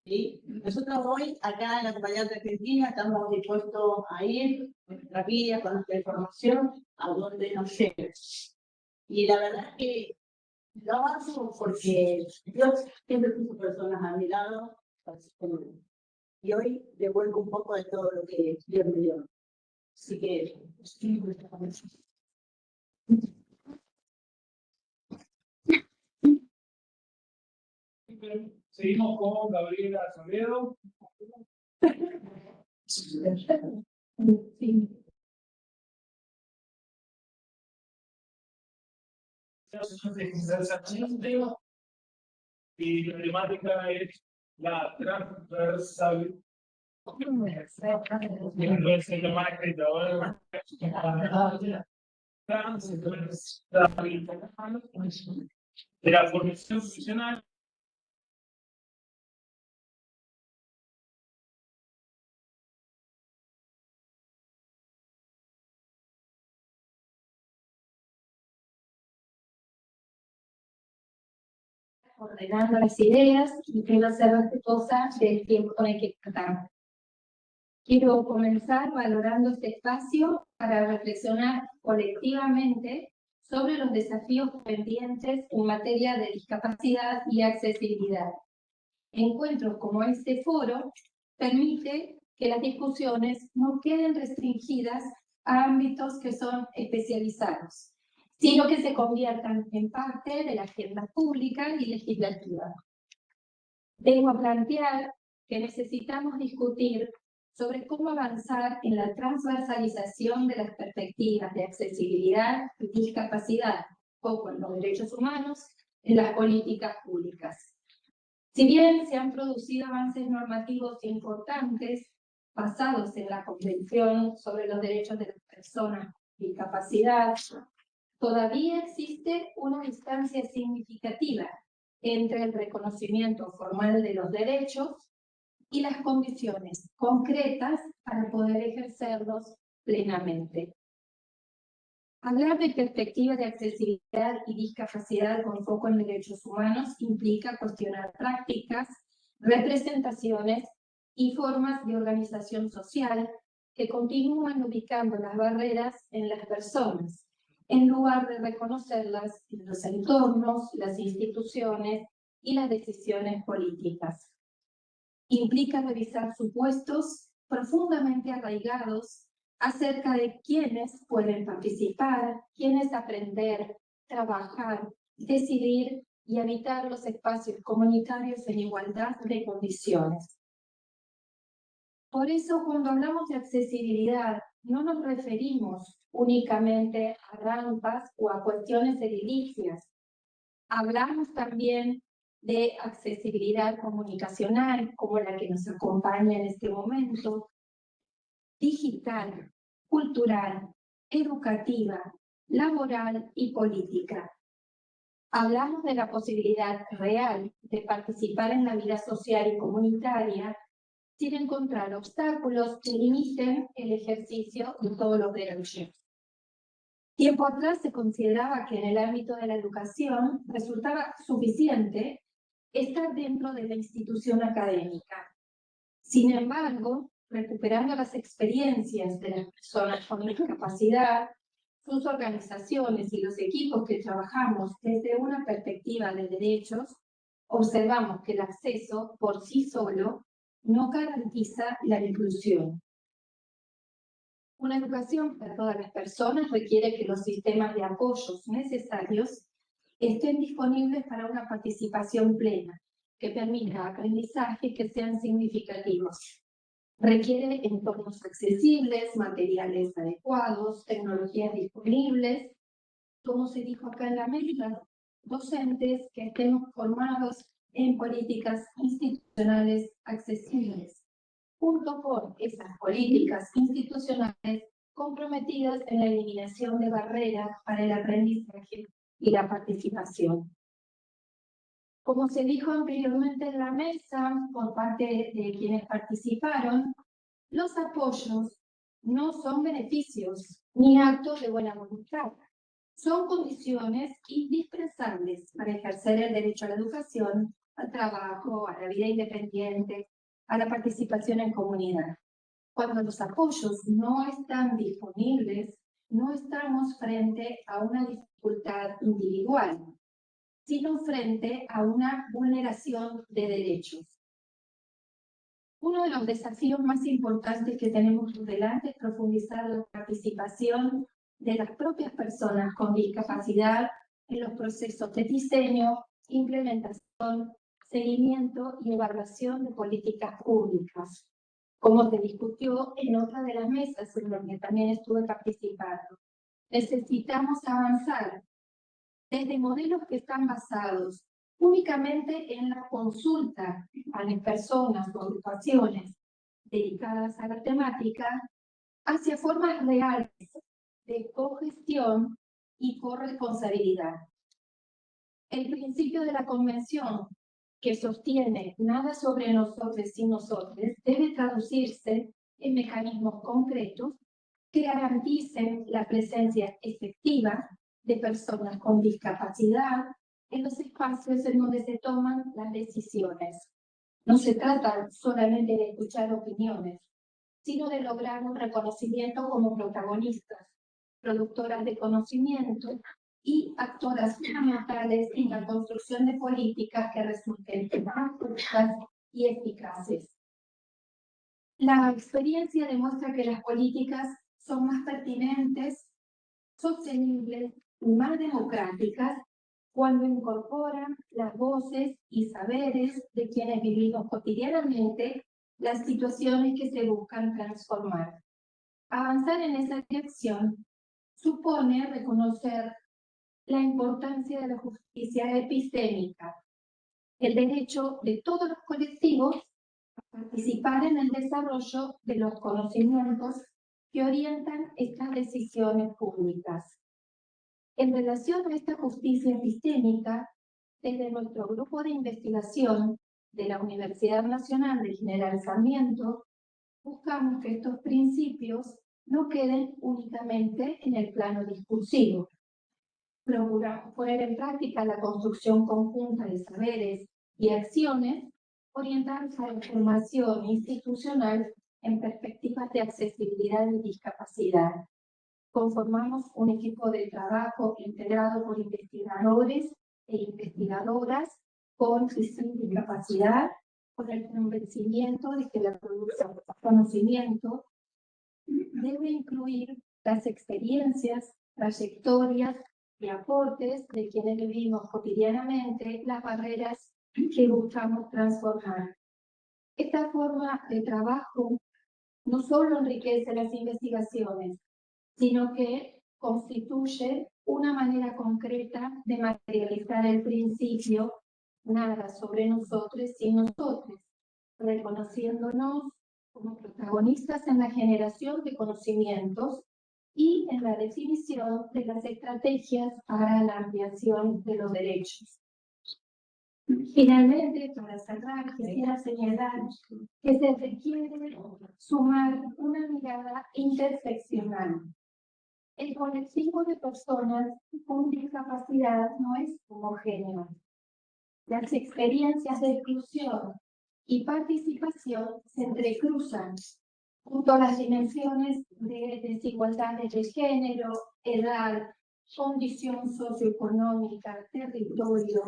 ¿Sí? Nosotros hoy, acá en Acompañarte Argentina, estamos dispuestos a ir con nuestras guías, con nuestra información, a donde nos llegue. Y la verdad es que lo hago porque Dios siempre puso personas a mi lado para sostenerme. Y hoy devuelvo un poco de todo lo que Dios me dio. Así que, Seguimos con Gabriela Soledo. sí. Y la temática es la transversalidad. De la formación profesional. Ordenando las ideas y quiero ser respetuosa del tiempo con el que tratamos. Quiero comenzar valorando este espacio para reflexionar colectivamente sobre los desafíos pendientes en materia de discapacidad y accesibilidad. Encuentros como este foro permite que las discusiones no queden restringidas a ámbitos que son especializados, sino que se conviertan en parte de la agenda pública y legislativa. Vengo a plantear que necesitamos discutir sobre cómo avanzar en la transversalización de las perspectivas de accesibilidad y discapacidad, foco en los derechos humanos, en las políticas públicas. Si bien se han producido avances normativos importantes basados en la Convención sobre los Derechos de las Personas con Discapacidad, todavía existe una distancia significativa entre el reconocimiento formal de los derechos y las condiciones concretas para poder ejercerlos plenamente. Hablar de perspectivas de accesibilidad y discapacidad con foco en derechos humanos implica cuestionar prácticas, representaciones y formas de organización social que continúan ubicando las barreras en las personas, en lugar de reconocerlas en los entornos, las instituciones y las decisiones políticas. Implica revisar supuestos profundamente arraigados acerca de quiénes pueden participar, quiénes aprender, trabajar, decidir y habitar los espacios comunitarios en igualdad de condiciones. Por eso, cuando hablamos de accesibilidad, no nos referimos únicamente a rampas o a cuestiones edilicias. Hablamos también de accesibilidad comunicacional, como la que nos acompaña en este momento, digital, cultural, educativa, laboral y política. Hablamos de la posibilidad real de participar en la vida social y comunitaria sin encontrar obstáculos que limiten el ejercicio de todos los derechos. Tiempo atrás se consideraba que en el ámbito de la educación resultaba suficiente estar dentro de la institución académica. Sin embargo, recuperando las experiencias de las personas con discapacidad, sus organizaciones y los equipos que trabajamos desde una perspectiva de derechos, observamos que el acceso por sí solo no garantiza la inclusión. Una educación para todas las personas requiere que los sistemas de apoyos necesarios estén disponibles para una participación plena, que permita aprendizajes que sean significativos. Requiere entornos accesibles, materiales adecuados, tecnologías disponibles, como se dijo acá en la mesa, docentes que estén formados en políticas institucionales accesibles, junto con esas políticas institucionales comprometidas en la eliminación de barreras para el aprendizaje y la participación. Como se dijo anteriormente en la mesa por parte de quienes participaron, los apoyos no son beneficios ni actos de buena voluntad. Son condiciones indispensables para ejercer el derecho a la educación, al trabajo, a la vida independiente, a la participación en comunidad. Cuando los apoyos no están disponibles, no estamos frente a una dificultad individual, sino frente a una vulneración de derechos. Uno de los desafíos más importantes que tenemos por delante es profundizar la participación de las propias personas con discapacidad en los procesos de diseño, implementación, seguimiento y evaluación de políticas públicas, como se discutió en otra de las mesas en las que también estuve participando. Necesitamos avanzar desde modelos que están basados únicamente en la consulta a las personas o agrupaciones dedicadas a la temática, hacia formas reales de cogestión y corresponsabilidad. El principio de la Convención, que sostiene nada sobre nosotros y nosotros, debe traducirse en mecanismos concretos que garanticen la presencia efectiva de personas con discapacidad en los espacios en donde se toman las decisiones. No se trata solamente de escuchar opiniones, sino de lograr un reconocimiento como protagonistas, productoras de conocimiento y actoras fundamentales en la construcción de políticas que resulten prácticas y eficaces. La experiencia demuestra que las políticas son más pertinentes, sostenibles y más democráticas cuando incorporan las voces y saberes de quienes vivimos cotidianamente las situaciones que se buscan transformar. Avanzar en esa dirección supone reconocer la importancia de la justicia epistémica, el derecho de todos los colectivos a participar en el desarrollo de los conocimientos que orientan estas decisiones públicas. En relación a esta justicia epistémica, desde nuestro grupo de investigación de la Universidad Nacional de General Sarmiento, buscamos que estos principios no queden únicamente en el plano discursivo. Procuramos poner en práctica la construcción conjunta de saberes y acciones orientadas a la formación institucional en perspectivas de accesibilidad y discapacidad. Conformamos un equipo de trabajo integrado por investigadores e investigadoras con y sin discapacidad, con el convencimiento de que la producción de conocimiento debe incluir las experiencias, trayectorias y aportes de quienes vivimos cotidianamente las barreras que buscamos transformar. Esta forma de trabajo no solo enriquece las investigaciones, sino que constituye una manera concreta de materializar el principio nada sobre nosotros y nosotros, reconociéndonos como protagonistas en la generación de conocimientos y en la definición de las estrategias para la ampliación de los derechos. Finalmente, para cerrar, quisiera señalar que se requiere sumar una mirada interseccional. El colectivo de personas con discapacidad no es homogéneo. Las experiencias de exclusión y participación se entrecruzan junto a las dimensiones de desigualdades de género, edad, condición socioeconómica, territorio,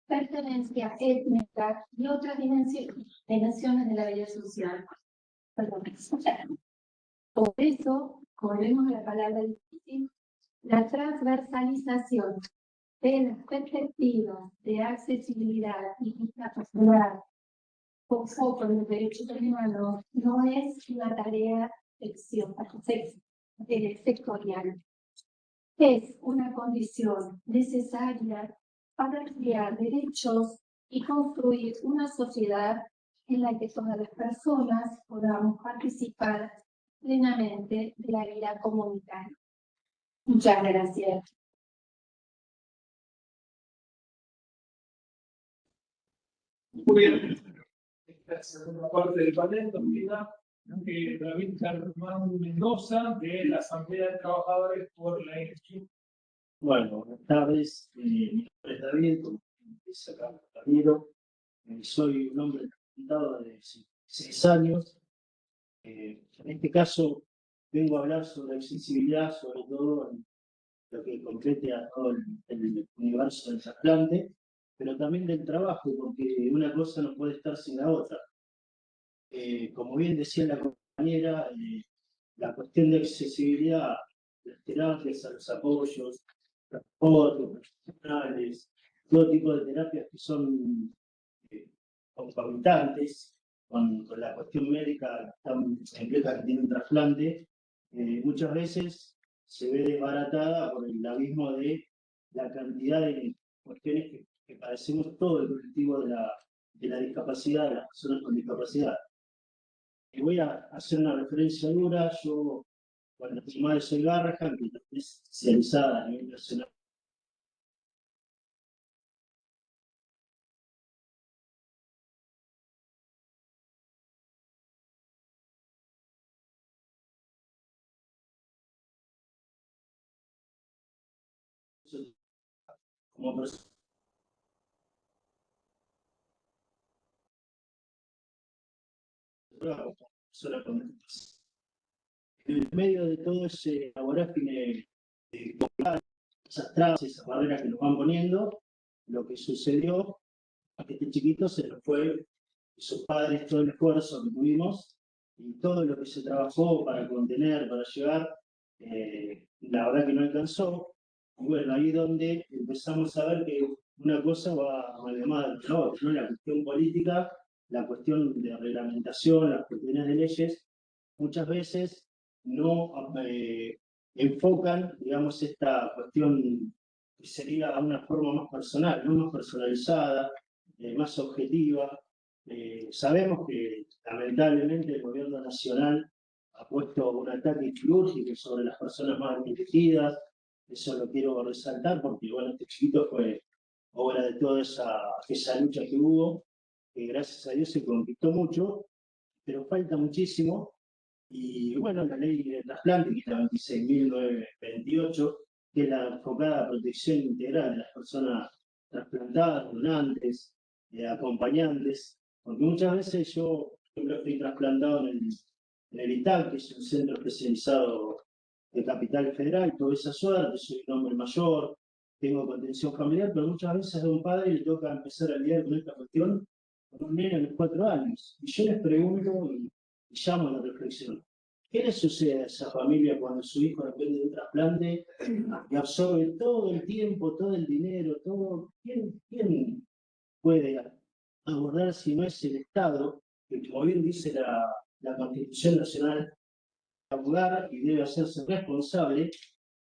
pertenencia étnica y otras dimensiones de la vida social. Por eso, volvemos a la palabra difícil, la transversalización de las perspectivas de accesibilidad y discapacidad con foco en los derechos humanos no es una tarea sectorial. Es una condición necesaria para ampliar derechos y construir una sociedad en la que todas las personas podamos participar plenamente de la vida comunitaria. Muchas gracias. Muy bien. Esta segunda parte del panel domina David Germán Mendoza, de la Asamblea de Trabajadores por la Energía. Bueno, buenas tardes. Mi nombre es David, como dice acá el compañero. Soy un hombre capacitado de 6 años. En este caso, vengo a hablar sobre accesibilidad, sobre todo en lo que compete a todo el universo del trasplante, pero también del trabajo, porque una cosa no puede estar sin la otra. Como bien decía la compañera, la cuestión de accesibilidad, las terapias, a los apoyos, transportes, profesionales, todo tipo de terapias que son concomitantes con la cuestión médica tan compleja que tiene un trasplante, muchas veces se ve desbaratada por el abismo de la cantidad de cuestiones que padecemos todo el colectivo de la discapacidad, de las personas con discapacidad. Y voy a hacer una referencia dura. Yo, cuando mi madre soy Garrahan, que es especializada a nivel nacional como persona. En medio de todo ese vorágine de esas trabas, esas barreras que nos van poniendo, lo que sucedió es que este chiquito se nos fue, y sus padres, todo el esfuerzo que tuvimos y todo lo que se trabajó para contener, para llegar, la verdad que no alcanzó. Y bueno, ahí es donde empezamos a ver que una cosa va amalgamada con la otra, ¿no? La cuestión política, la cuestión de reglamentación, las cuestiones de leyes, muchas veces no enfocan, digamos, esta cuestión que sería una forma más personal, ¿no? Más personalizada, más objetiva. Sabemos que lamentablemente el gobierno nacional ha puesto un ataque quirúrgico sobre las personas más desprotegidas. Eso lo quiero resaltar porque, bueno, este chiquito fue obra de toda esa lucha que hubo, que gracias a Dios se conquistó mucho, pero falta muchísimo. Y bueno, la ley de trasplante, que es la 26.928, que es la enfocada a protección integral de las personas trasplantadas, donantes, acompañantes, porque muchas veces yo, por ejemplo, estoy trasplantado en el ITAC, que es un centro especializado de Capital Federal, tuve esa suerte, soy un hombre mayor, tengo contención familiar, pero muchas veces a un padre le toca empezar a lidiar con esta cuestión con un niño de 4 años. Y yo les pregunto y llamo a la reflexión. ¿Qué le sucede a esa familia cuando su hijo depende de un trasplante y absorbe todo el tiempo, todo el dinero, todo? ¿Quién puede abordar si no es el Estado, que como bien dice la Constitución Nacional, abordar y debe hacerse responsable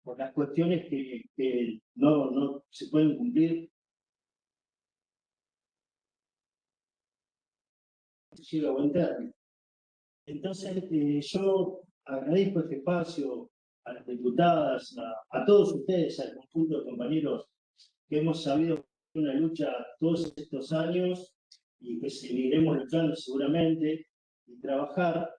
por las cuestiones que no se pueden cumplir? Llega a buen término. Entonces, yo agradezco este espacio a las diputadas, a todos ustedes, al conjunto de compañeros que hemos sabido una lucha todos estos años y que seguiremos luchando seguramente y trabajar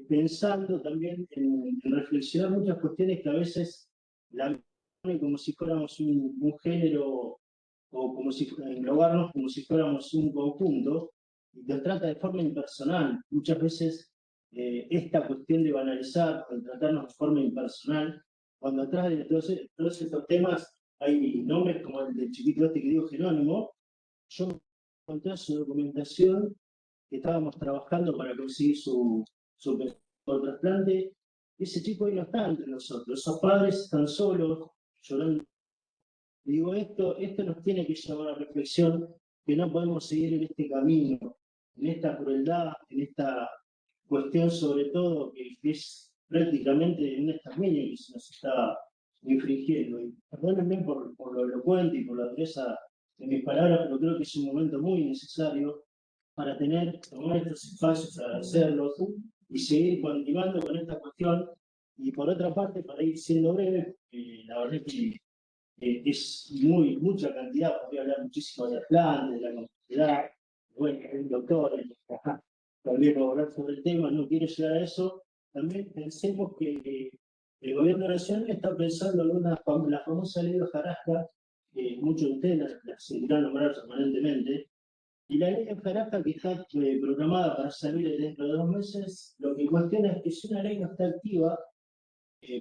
pensando también en reflexionar muchas cuestiones que a veces la ven como si fuéramos un género o como si englobarnos como si fuéramos un conjunto, y lo trata de forma impersonal. Muchas veces esta cuestión de banalizar, de tratarnos de forma impersonal, cuando atrás de todos estos temas hay nombres como el del chiquito este que digo Jerónimo. Yo encontré su documentación que estábamos trabajando para conseguir su trasplante. Ese chico hoy no está entre nosotros, esos padres están solos, llorando. Digo, esto nos tiene que llevar a la reflexión, que no podemos seguir en este camino, en esta crueldad, en esta cuestión sobre todo que es prácticamente un exterminio que se nos está infringiendo. Y perdónenme por lo elocuente y por la dureza de mis palabras, pero creo que es un momento muy necesario para tomar estos espacios, agradecerlos y seguir continuando con esta cuestión. Y por otra parte, para ir siendo breve, la verdad es que es mucha cantidad, podría hablar muchísimo de trasplante, de la complejidad, bueno, el doctor, también hablar sobre el tema, no quiero llegar a eso. También pensemos que el gobierno nacional está pensando en la famosa ley de hojarasca, que muchos de ustedes la seguirán nombrar permanentemente, y la ley de hojarasca que está programada para salir dentro de 2 meses, lo que cuestiona es que si una ley no está activa,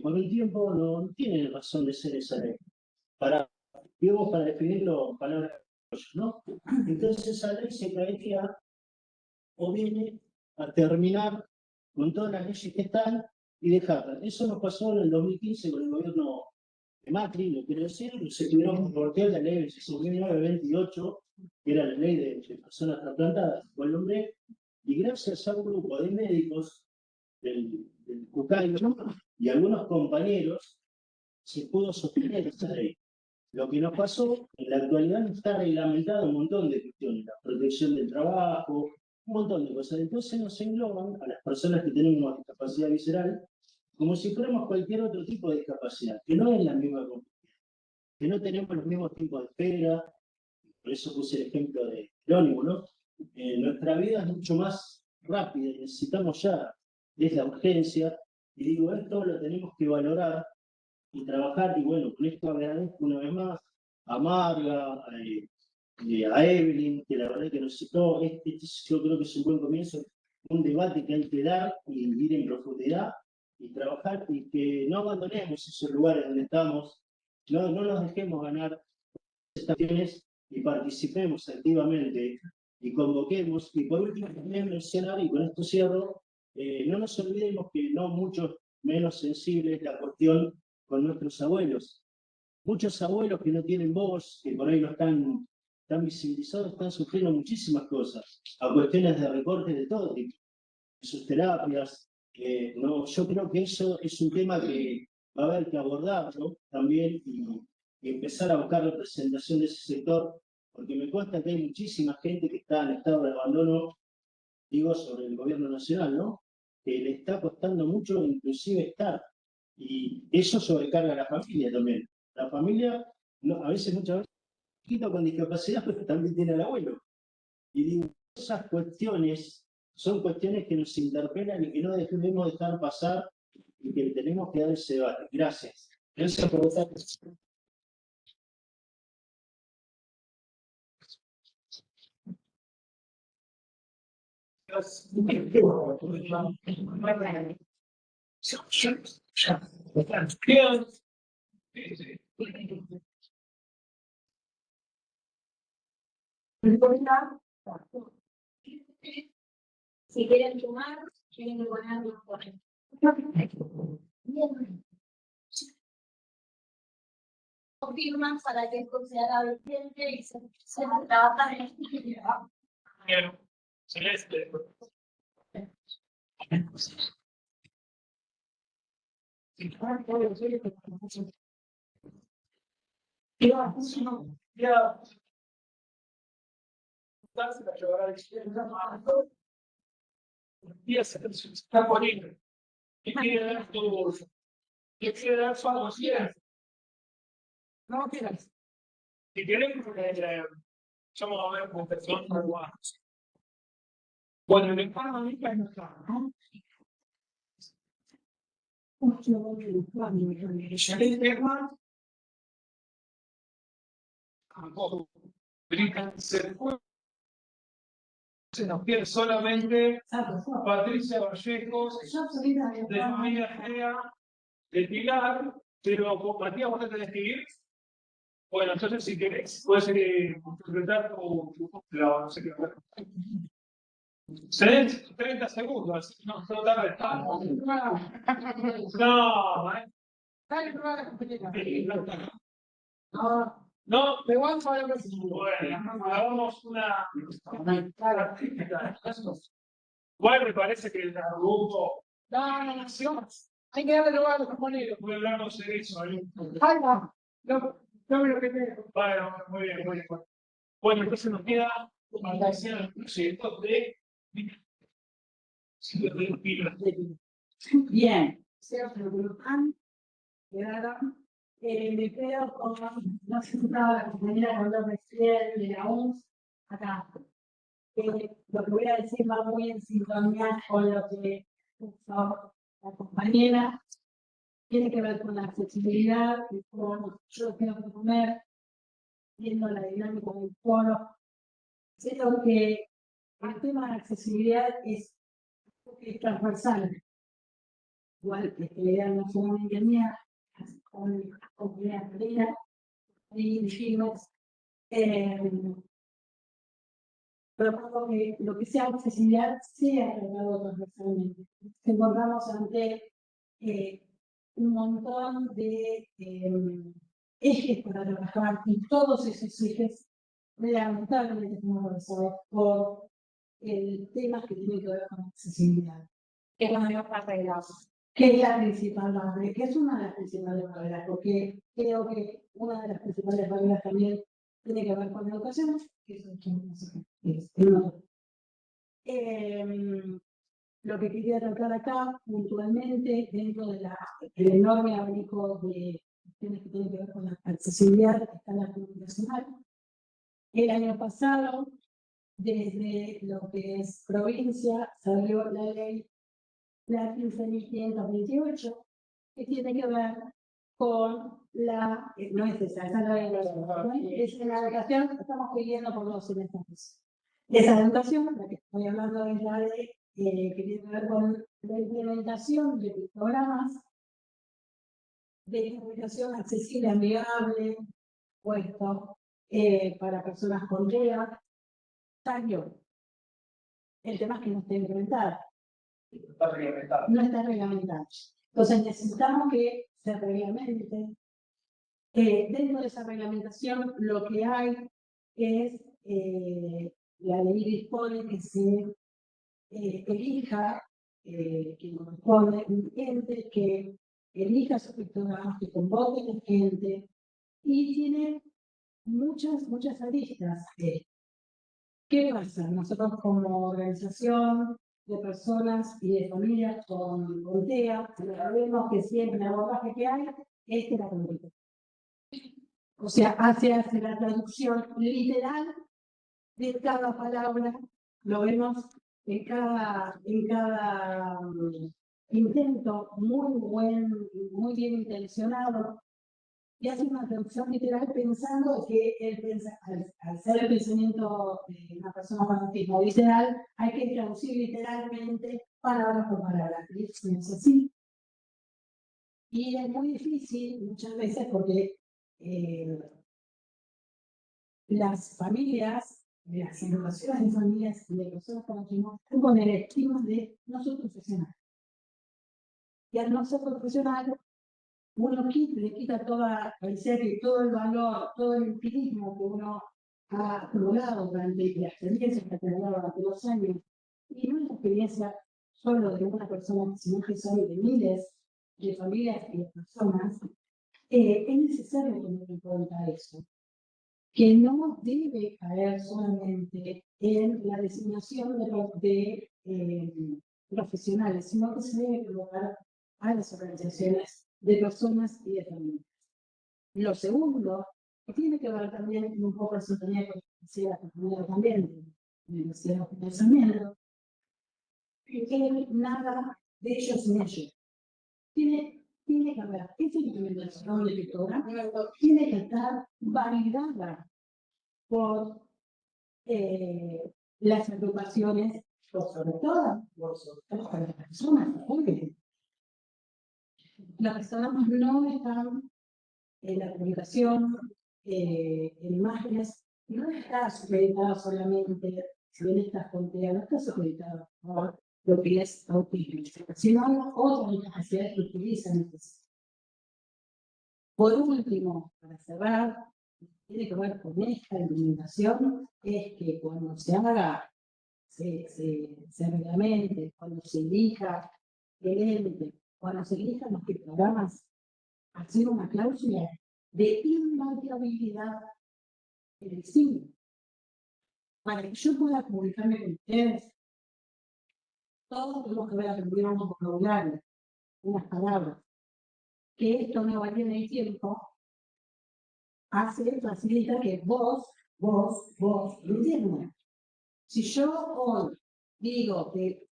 por un tiempo no tiene razón de ser esa ley. Para definirlo en palabras, ¿no? Entonces esa ley se caería o viene a terminar con todas las leyes que están y dejarlas. Eso nos pasó en el 2015 con el gobierno de Macri, lo quiero decir, se tuvieron que voltear la ley 26.928, que era la ley de personas trasplantadas, con el nombre, y gracias a un grupo de médicos del CUCAI y algunos compañeros se pudo sostener esa ley. Lo que nos pasó, en la actualidad no está reglamentado un montón de cuestiones, la protección del trabajo, un montón de cosas. Entonces nos engloban a las personas que tenemos discapacidad visceral como si fuéramos cualquier otro tipo de discapacidad, que no es la misma complejidad, que no tenemos los mismos tiempos de espera. Por eso puse el ejemplo de Jerónimo, ¿no? Nuestra vida es mucho más rápida y necesitamos ya, es la urgencia, y digo, esto lo tenemos que valorar y trabajar, y bueno, con esto agradezco una vez más a Marga, a Evelyn, que la verdad que nos citó, yo creo que es un buen comienzo, un debate que hay que dar y ir en profundidad y trabajar, y que no abandonemos esos lugares donde estamos, no nos dejemos ganar estaciones y participemos activamente y convoquemos. Y por último también mencionar, y con esto cierro, no nos olvidemos que no mucho menos sensible es la cuestión con nuestros abuelos. Muchos abuelos que no tienen voz, que por ahí no están visibilizados, están sufriendo muchísimas cosas, a cuestiones de recortes de todo tipo, sus terapias. Yo creo que eso es un tema que va a haber que abordarlo también y empezar a buscar representación de ese sector, porque me consta que hay muchísima gente que está en estado de abandono, digo, sobre el gobierno nacional, ¿no? Que le está costando mucho inclusive estar, y eso sobrecarga a la familia también. La familia, muchas veces, chiquito con discapacidad, pero también tiene al abuelo. Y digo, esas cuestiones son cuestiones que nos interpelan y que no debemos dejar pasar y que tenemos que dar ese debate. Gracias. Gracias por votar. Si quieren tomar, tienen que poner los cosas. Firman para que esto sea la vigente y se trabaja en Bien. Celeste. Ya. Y se está poniendo. Y quiere dar su algo. No quieras. Si quieren, vamos a ver con personas urbanas. Bueno, el entorno de es nuestra, ¿no? Se nos pierde solamente Patricia Vallejos, de familia Gea, de Pilar, pero Matías, ¿vos te tenés que ir? Bueno, entonces si querés, puedes interpretar tu no sé qué. ¿Tenés 30 segundos? No tardes tanto. No, no, me voy a poner bueno, hagamos una. Bueno, me parece que el grupo. No, hay que darle lugar a los compañeros. Voy a hablarnos de eso. Ay, no me lo que tengo. Bueno, muy bien, muy bien. Bueno, entonces nos queda el proyecto de. Bien, me quedo con, no sé si estaba la compañera cuando recién de la UNS acá. Lo que voy a decir va muy en sintonía con lo que puso la compañera. Tiene que ver con la accesibilidad, y con yo tengo que comer, viendo la dinámica del foro. Siento que el tema de accesibilidad es transversal. Igual que la idea no solamente mía, con comunidad marina, y dijimos, propongo que lo que sea accesibilidad sea tratado transversalmente. Encontramos ante un montón de ejes para trabajar, y todos esos ejes lamentablemente estamos atravesados por el tema que tiene que ver con accesibilidad. que los hemos arreglado. ¿Qué es la principal barrera? ¿Qué es una de las principales barreras? Porque creo que una de las principales barreras también tiene que ver con la educación, que es lo que quería tratar acá puntualmente dentro del enorme abanico de cuestiones que tienen que ver con la accesibilidad está la comunicacional. El año pasado, desde lo que es provincia, salió la ley, la 15.528, que tiene que ver con la, no es esa la es la educación, estamos pidiendo por dos semestres. Esa educación, la que estoy hablando es la de, que tiene que ver con la implementación de programas de comunicación accesible, amigable, puesto para personas con TEA. Salió. El tema es que no está implementado. No está reglamentado. Entonces necesitamos que se reglamente. Dentro de esa reglamentación lo que hay es, la ley dispone que se elija, que corresponde un ente que elija su rectorado, que convoque a la gente, y tiene muchas aristas. ¿Qué pasa? Nosotros como organización de personas y de familias con TEA, sabemos que siempre el abordaje que hay es terapéutico. O sea, hace la traducción literal de cada palabra, lo vemos en cada intento muy bien intencionado, y hace una traducción literal pensando que al ser el pensamiento de una persona con autismo literal, hay que traducir literalmente palabra por palabra. Y eso no es así. Y es muy difícil muchas veces porque las familias, las educaciones de familias de personas con autismo, poner estigmas de no soy profesional. Y al no ser profesional, uno le quita todo el valor, todo el empirismo que uno ha acumulado durante la experiencia que ha acumulado durante los años. Y no es la experiencia solo de una persona, sino que son de miles de familias y de personas. Es necesario tener en cuenta eso, que no debe caer solamente en la designación de profesionales, sino que se debe colocar a las organizaciones de personas y de familias. Lo segundo, que tiene que ver también un poco en sintonía con la comunidad también de la Universidad de Pensamiento, que nada de ellos sin ellos. Tiene que haber esa implementación de lectora, tiene que estar validada por las agrupaciones, sobre todo por las personas jóvenes. Las personas no están en la comunicación, en imágenes, no está supeditada solamente, si bien está contea, no está supeditada por lo que es autismo, sino otras capacidades que utilizan este sistema. Por último, para cerrar, tiene que ver con esta implementación, es que cuando se haga, se reglamente, cuando se elija el ente, cuando se elijan los programas, hacer una cláusula de invariabilidad en el signo. Para que yo pueda comunicarme con ustedes, todos tenemos que ver aprender un vocabulario, unas palabras. Que esto no varía en el tiempo, facilita que vos lo entiendas. Si yo hoy digo que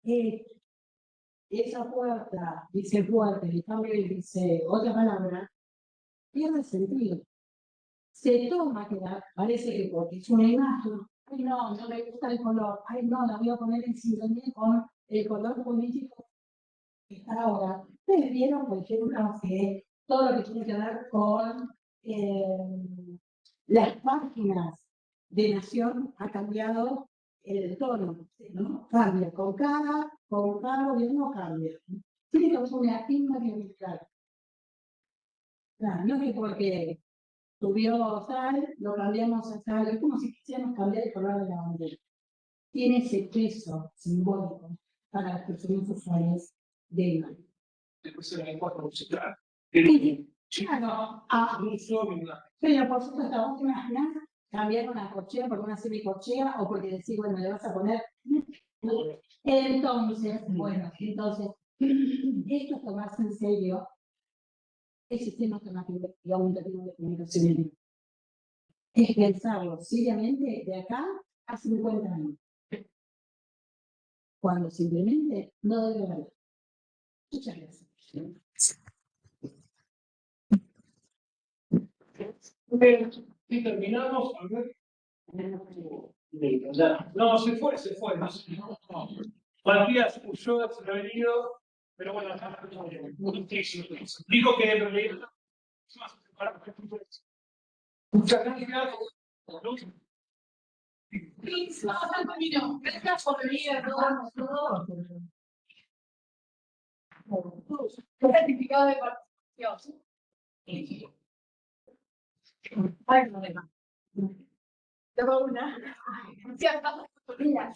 esa puerta dice puerta y también dice otra palabra, pierde sentido. Se toma que parece que porque es una imagen, ay no me gusta el color, ay no, la voy a poner en sintonía con el color político que está ahora. Ustedes vieron, por ejemplo, que todo lo que tiene que ver con las páginas de Nación ha cambiado el tono, ¿no? Cambia, con cada gobierno cambia. Tiene que haber una invariabilidad. Claro, no es que porque subió tal, lo cambiamos a tal, es como si quisiéramos cambiar el color de la bandera. Tiene ese peso simbólico para las personas usuarias de imagen. después en el lenguaje musical. Claro, pero por supuesto, vos te imaginas cambiar una corchea por una semicorchea o porque decir, bueno, le vas a poner. Entonces, bueno, esto es tomarse en serio el sistema automático y un término de comunicación. Es pensarlo seriamente de acá a 50 años. Cuando simplemente no debe haber. Muchas gracias. Y terminamos, a ver. No, se fue. No. Matías huyó, se ha venido, pero bueno, dijo que en realidad muchas gracias. Gracias por venir a todos. Certificado de participación. Ay, no me va. Tengo una. Mira.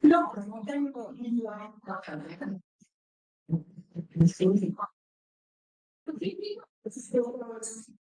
No, no tengo